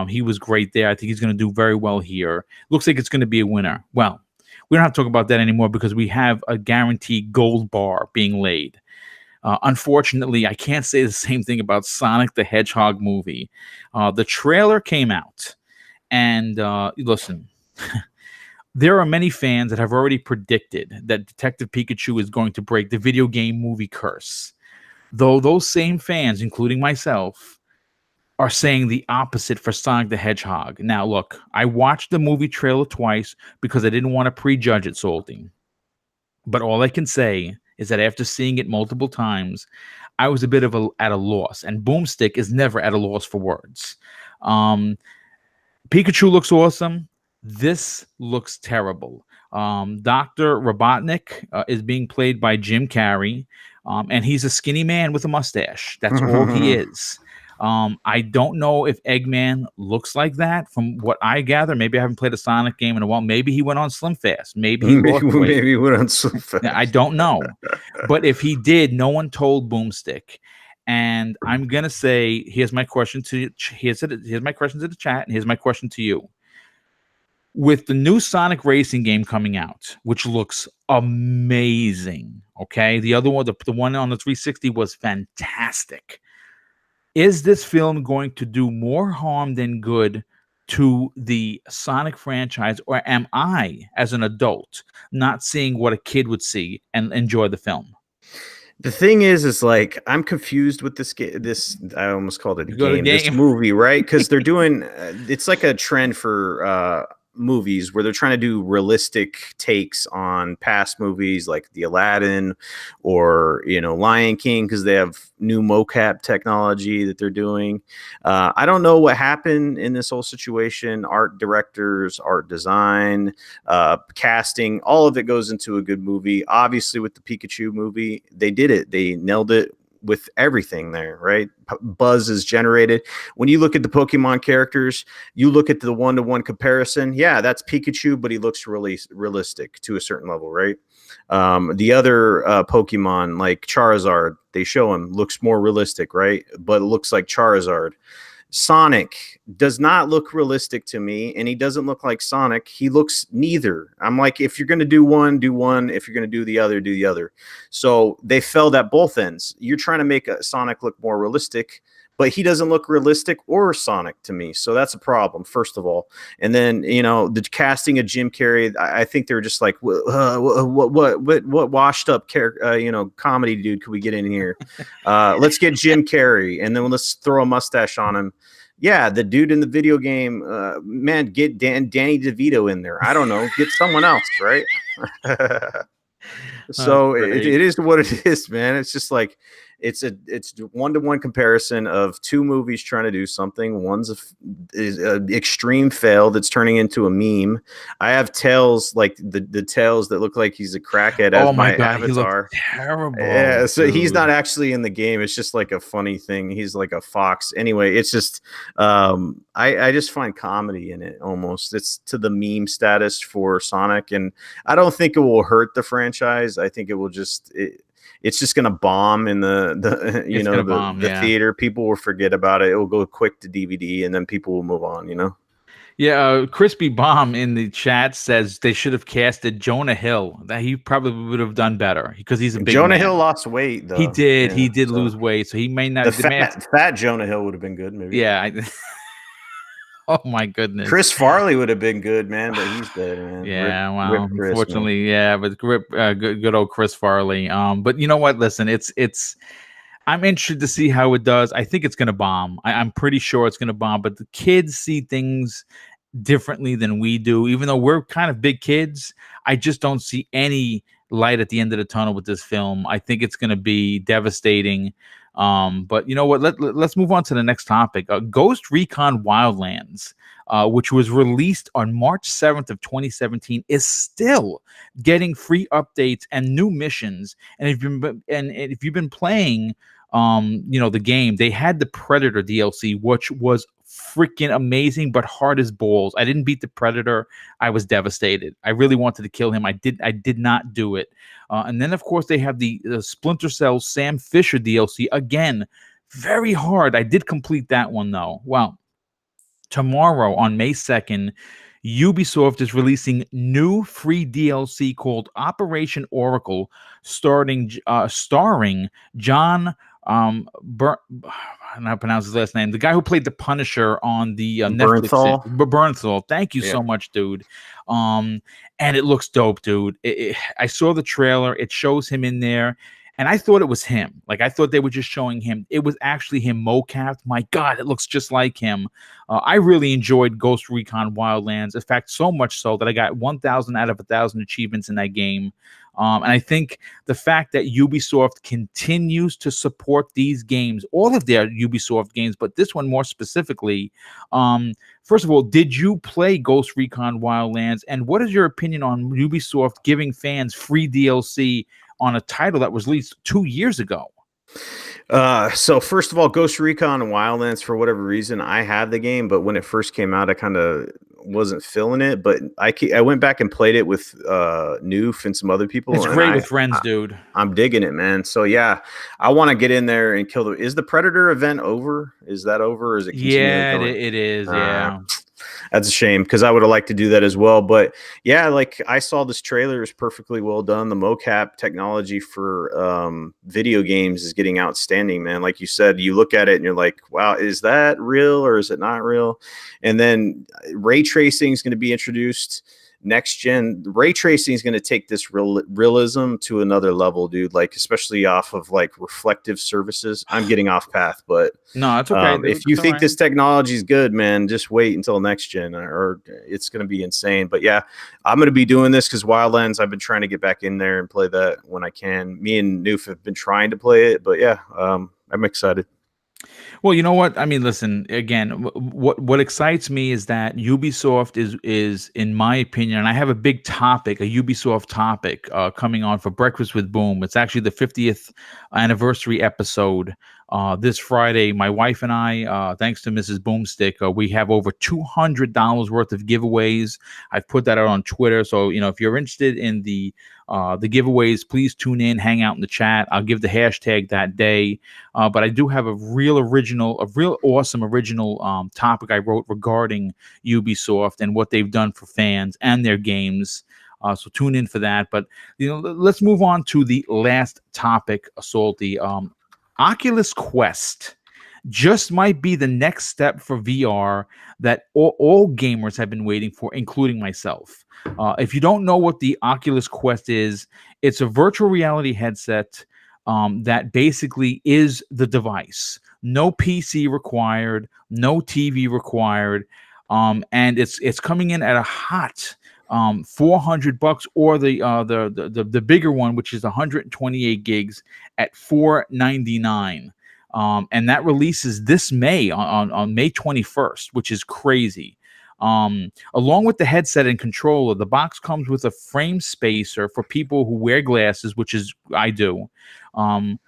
He was great there. I think he's going to do very well here. Looks like it's going to be a winner. Well, we don't have to talk about that anymore because we have a guaranteed gold bar being laid. Unfortunately, I can't say the same thing about Sonic the Hedgehog movie. The trailer came out, and listen, there are many fans that have already predicted that Detective Pikachu is going to break the video game movie curse. Though those same fans, including myself, are saying the opposite for Sonic the Hedgehog. Now, look, I watched the movie trailer twice because I didn't want to prejudge it, Salty. But all I can say is that after seeing it multiple times, I was a bit at a loss. And Boomstick is never at a loss for words. Um, Pikachu looks awesome. This looks terrible. Dr. Robotnik is being played by Jim Carrey, and he's a skinny man with a mustache. That's all he is. I don't know if Eggman looks like that from what I gather. Maybe I haven't played a Sonic game in a while. Maybe he went on Slim Fast. Maybe he lost weight. Maybe he went on so I fast. don't know. But if he did, no one told BoomStick. And I'm gonna say, here's my question to here's my question to the chat, and here's my question to you. With the new Sonic Racing game coming out, which looks amazing, okay? The other one, the one on the 360 was fantastic. Is this film going to do more harm than good to the Sonic franchise, or am I, as an adult, not seeing what a kid would see and enjoy the film? The thing is like I'm confused with this game. I almost called it a game. This movie, right? Because they're doing it's like a trend for movies where they're trying to do realistic takes on past movies like the Aladdin or Lion King, because they have new mocap technology that they're doing. I don't know what happened in this whole situation. Art directors, art design, casting, all of it goes into a good movie. Obviously with the Pikachu movie, they did it. They nailed it with everything there, right? Buzz is generated. When you look at the Pokemon characters, you look at the one-to-one comparison. Yeah, that's Pikachu, but he looks really realistic to a certain level, right? The other Pokemon like Charizard, they show him looks more realistic, right? But it looks like Charizard. Sonic does not look realistic to me, and he doesn't look like Sonic. He looks neither. I'm like, if you're going to do one, do one. If you're going to do the other, do the other. So they failed at both ends. You're trying to make a Sonic look more realistic, but he doesn't look realistic or Sonic to me. So that's a problem, first of all. And then, the casting of Jim Carrey, I think they're just like, what washed up, comedy dude could we get in here? Let's get Jim Carrey, and then let's throw a mustache on him. Yeah, the dude in the video game, man, get Danny DeVito in there. I don't know, get someone else, right? So it is what it is, man. It's just like it's one-to-one comparison of two movies trying to do something. One's is an extreme fail that's turning into a meme. I have Tails, like the Tails that look like he's a crackhead as my avatar. He looks terrible. Yeah, so dude. He's not actually in the game. It's just like a funny thing. He's like a fox. Anyway, it's just I just find comedy in it almost. It's to the meme status for Sonic, and I don't think it will hurt the franchise. I think it will just it's just gonna bomb in the theater. People will forget about it. It will go quick to DVD, and then people will move on. Yeah, Crispy Bomb in the chat says they should have casted Jonah Hill. That he probably would have done better because he's a big Jonah man. Hill lost weight though. He did. He did lose weight, so he may not. The fat Jonah Hill would have been good, maybe. Yeah. Oh my goodness. Chris Farley would have been good, man, but he's dead, man. Yeah, unfortunately, yeah, but good old Chris Farley. But you know what? Listen, it's. I'm interested to see how it does. I think it's going to bomb. I'm pretty sure it's going to bomb. But the kids see things differently than we do. Even though we're kind of big kids, I just don't see any light at the end of the tunnel with this film. I think it's going to be devastating. But you know what? Let's move on to the next topic. Ghost Recon Wildlands, which was released on March 7th of 2017, is still getting free updates and new missions. And if you've been playing, the game, they had the Predator DLC, which was freaking amazing, but hard as balls. I didn't beat the Predator. I was devastated. I really wanted to kill him. I did not do it. And then, of course, they have the Splinter Cell Sam Fisher DLC. Again, very hard. I did complete that one, though. Well, tomorrow on May 2nd, Ubisoft is releasing new free DLC called Operation Oracle, starring John I'm not pronounce his last name. The guy who played the Punisher on the Netflix. Bernthal. Thank you so much, dude. And it looks dope, dude. I saw the trailer. It shows him in there. And I thought it was him. Like, I thought they were just showing him. It was actually him mocapped. My God, it looks just like him. I really enjoyed Ghost Recon Wildlands. In fact, so much so that I got 1,000 out of 1,000 achievements in that game. And I think the fact that Ubisoft continues to support these games, all of their Ubisoft games, but this one more specifically, first of all, did you play Ghost Recon Wildlands? And what is your opinion on Ubisoft giving fans free DLC on a title that was released 2 years ago? So first of all, Ghost Recon and Wildlands, for whatever reason, I have the game, but when it first came out, I kind of wasn't feeling it. But I went back and played it with Noof and some other people, It's and great with friends, dude. I'm digging it, man. So yeah, I want to get in there and kill the. Is the Predator event over? Is that over? Or is it continuing Yeah, going? it is. Uh, Yeah. that's a shame because I would have liked to do that as well. But yeah, like I saw this trailer is perfectly well done. The mocap technology for video games is getting outstanding, man. Like you said, you look at it and you're like, wow, is that real or is it not real? And then ray tracing is going to be introduced next gen. Ray tracing is going to take this realism to another level, dude. Like especially off of like reflective surfaces. I'm getting off path, but No, that's okay, dude. if you That's all think right. this technology is good, man, just wait until next gen, or it's going to be insane. But yeah, I'm going to be doing this because Wildlands, I've been trying to get back in there and play that when I can. Me and Noof have been trying to play it, but yeah, I'm excited. Well, you know what? I mean, listen, again, what excites me is that Ubisoft is in my opinion, and I have a big topic, a Ubisoft topic coming on for Breakfast with Boom. It's actually the 50th anniversary episode this Friday. My wife and I, thanks to Mrs. Boomstick, we have over $200 worth of giveaways. I've put that out on Twitter. So, you know, if you're interested in the giveaways, please tune in, hang out in the chat. I'll give the hashtag that day. But I do have a real awesome original topic I wrote regarding Ubisoft and what they've done for fans and their games. So tune in for that. But you know, let's move on to the last topic, Salty. Oculus Quest just might be the next step for VR that all gamers have been waiting for, including myself. If you don't know what the Oculus Quest is, it's a virtual reality headset that basically is the device. No PC required, no TV required, and it's coming in at a hot $400, or the bigger one, which is 128 gigs at $499. And that releases this May on May 21st, which is crazy. Along with the headset and controller, the box comes with a frame spacer for people who wear glasses, which is I do. And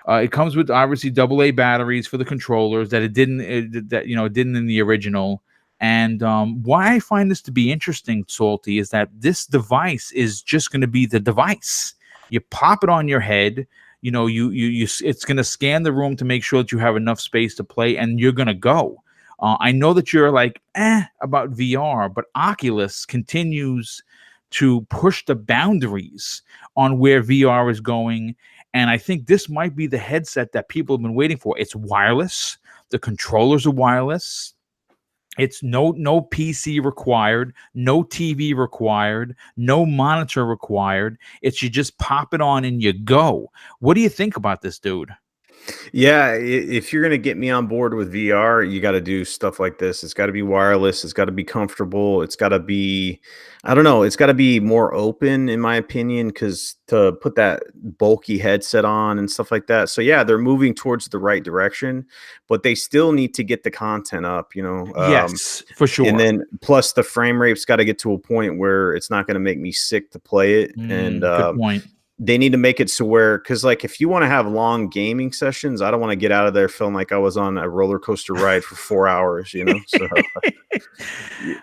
it comes with obviously AA batteries for the controllers that it didn't in the original. And why I find this to be interesting, Salty, is that this device is just going to be the device. You pop it on your head. You know, it's going to scan the room to make sure that you have enough space to play, and you're going to go. I know that you're like, about VR, but Oculus continues to push the boundaries on where VR is going. And I think this might be the headset that people have been waiting for. It's wireless. The controllers are wireless. It's no PC required, no TV required, no monitor required. It's you just pop it on and you go. What do you think about this, dude? Yeah, if you're going to get me on board with VR, you got to do stuff like this. It's got to be wireless. It's got to be comfortable. It's got to be, I don't know, it's got to be more open, in my opinion, because to put that bulky headset on and stuff like that. So, yeah, they're moving towards the right direction, but they still need to get the content up, you know? Yes, for sure. And then plus the frame rate's got to get to a point where it's not going to make me sick to play it. And good point. they need to make it so where, because like if you want to have long gaming sessions, I don't want to get out of there feeling like I was on a roller coaster ride for 4 hours, you know. So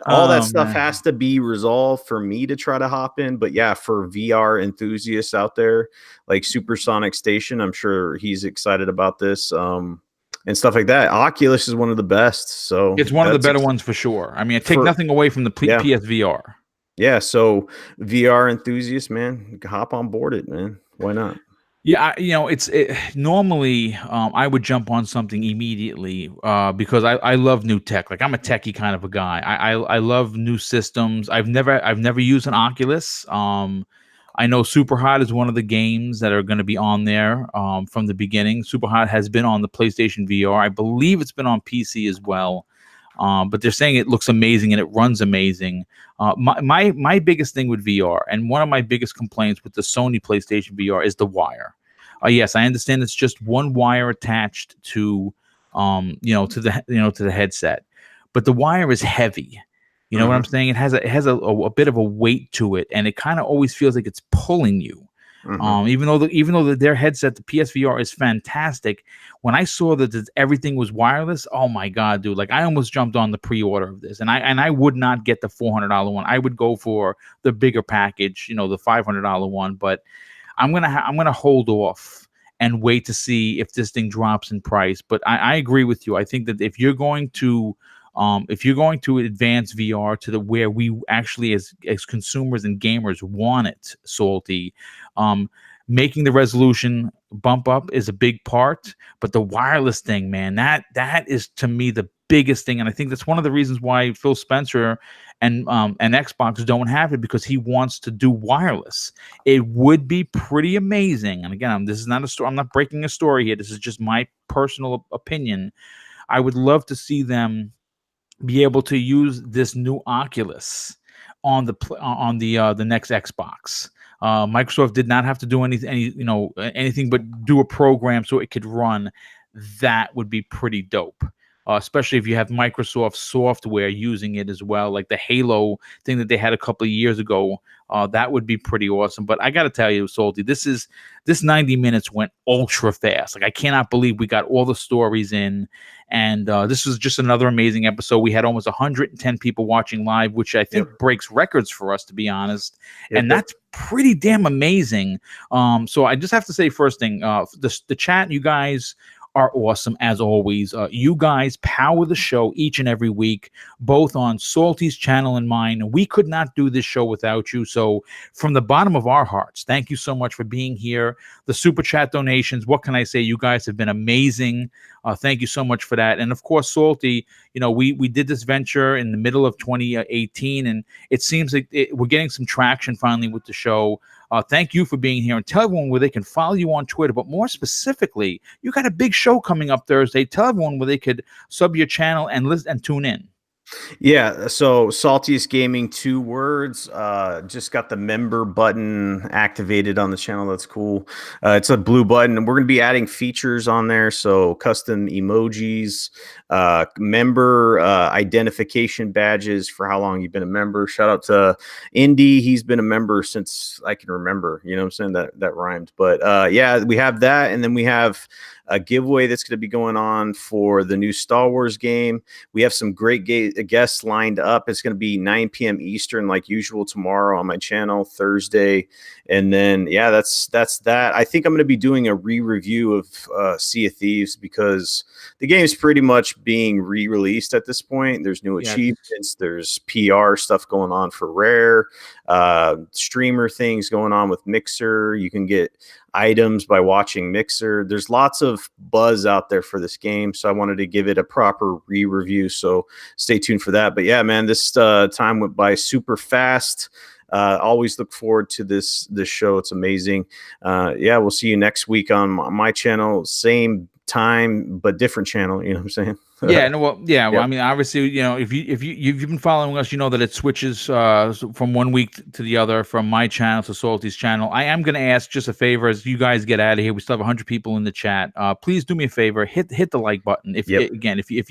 all that stuff has to be resolved for me to try to hop in. But yeah, for VR enthusiasts out there, like Supersonic Station, I'm sure he's excited about this. And stuff like that. Oculus is one of the best. So it's one of the better ones for sure. I mean, take nothing away from the PSVR. Yeah, so VR enthusiasts, man, hop on board it, man. Why not? Yeah, normally I would jump on something immediately because I love new tech. Like I'm a techie kind of a guy. I love new systems. I've never used an Oculus. I know Superhot is one of the games that are going to be on there from the beginning. Superhot has been on the PlayStation VR. I believe it's been on PC as well. But they're saying it looks amazing and it runs amazing. My biggest thing with VR, and one of my biggest complaints with the Sony PlayStation VR, is the wire. Yes, I understand it's just one wire attached to to the headset, but the wire is heavy. You know what I'm saying? It has a bit of a weight to it, and it kind of always feels like it's pulling you. Mm-hmm. Their headset, the PSVR, is fantastic. When I saw that everything was wireless, oh my god, dude! Like I almost jumped on the pre-order of this, and I would not get the $400 one. I would go for the bigger package, the $500 one. But I'm gonna hold off and wait to see if this thing drops in price. But I agree with you. I think that if you're going to advance VR to the where we actually as consumers and gamers want it, Salty, making the resolution bump up is a big part. But the wireless thing, man, that is to me the biggest thing, and I think that's one of the reasons why Phil Spencer and Xbox don't have it, because he wants to do wireless. It would be pretty amazing. And again, this is not a story. I'm not breaking a story here. This is just my personal opinion. I would love to see them be able to use this new Oculus on the next Xbox. Microsoft did not have to do anything but do a program so it could run. That would be pretty dope. Especially if you have Microsoft software using it as well, like the Halo thing that they had a couple of years ago. That would be pretty awesome. But I got to tell you, Salty, this 90 minutes went ultra fast. Like I cannot believe we got all the stories in, and this was just another amazing episode. We had almost 110 people watching live, which I think breaks records for us, to be honest. And that's pretty damn amazing. So I just have to say, first thing, the chat, you guys are awesome as always. You guys power the show each and every week, both on Salty's channel and mine. We could not do this show without you. So from the bottom of our hearts, thank you so much for being here. The super chat donations, what can I say? You guys have been amazing. Thank you so much for that. And of course, Salty, we did this venture in the middle of 2018, and it seems like we're getting some traction finally with the show. Thank you for being here, and tell everyone where they can follow you on Twitter. But more specifically, you got a big show coming up Thursday. Tell everyone where they could sub your channel and listen and tune in. Yeah, so Saltiest Gaming, 2 words. Just got the member button activated on the channel. That's cool. It's a blue button, and we're going to be adding features on there. So custom emojis, member identification badges for how long you've been a member. Shout out to Indy. He's been a member since I can remember. You know what I'm saying? That rhymed. But yeah, we have that, and then we have a giveaway that's going to be going on for the new Star Wars game. We have some great guests lined up. It's going to be 9 p.m. Eastern, like usual, tomorrow on my channel, Thursday. And then, yeah, that's that. I think I'm going to be doing a re-review of Sea of Thieves, because the game is pretty much being re-released at this point. There's new achievements. There's PR stuff going on for Rare, streamer things going on with Mixer. You can get items by watching Mixer. There's lots of buzz out there for this game, so I wanted to give it a proper re-review, so stay tuned for that. But yeah, man, this time went by super fast. Always look forward to this show. It's amazing. Yeah, we'll see you next week on my channel, same time but different channel, you know what I'm saying? Well, I mean, obviously, if you've been following us, you know that it switches from one week to the other, from my channel to Salty's channel. I am going to ask just a favor as you guys get out of here. We still have 100 people in the chat. Please do me a favor, hit the like button. If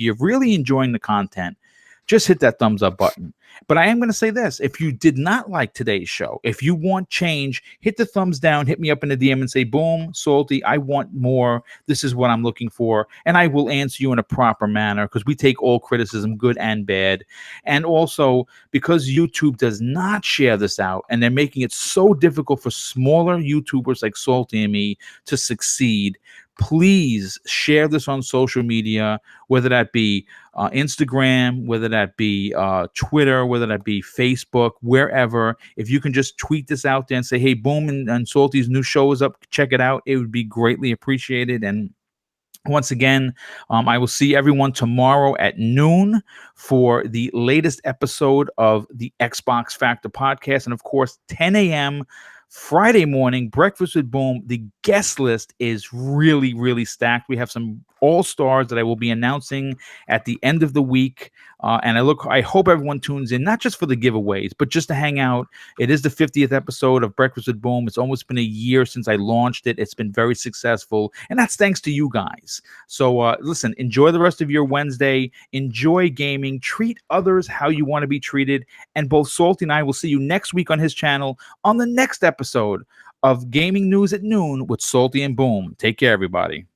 you're really enjoying the content, just hit that thumbs up button. But I am going to say this. If you did not like today's show, if you want change, hit the thumbs down, hit me up in the DM and say, boom, Salty, I want more. This is what I'm looking for. And I will answer you in a proper manner, because we take all criticism, good and bad. And also, because YouTube does not share this out, and they're making it so difficult for smaller YouTubers like Salty and me to succeed, please share this on social media, whether that be Instagram, whether that be Twitter, whether that be Facebook, wherever. If you can just tweet this out there and say, hey, Boom and Salty's new show is up, check it out, it would be greatly appreciated. And once again, I will see everyone tomorrow at noon for the latest episode of the Xbox Factor podcast. And of course, 10 a.m. Friday morning, Breakfast with Boom. The guest list is really, really stacked. We have some all-stars that I will be announcing at the end of the week. And I hope everyone tunes in, not just for the giveaways, but just to hang out. It is the 50th episode of Breakfast with Boom. It's almost been a year since I launched it. It's been very successful, and that's thanks to you guys. So listen, enjoy the rest of your Wednesday. Enjoy gaming. Treat others how you want to be treated. And both Salty and I will see you next week on his channel on the next episode of gaming news at noon with Salty and Boom. Take care, everybody.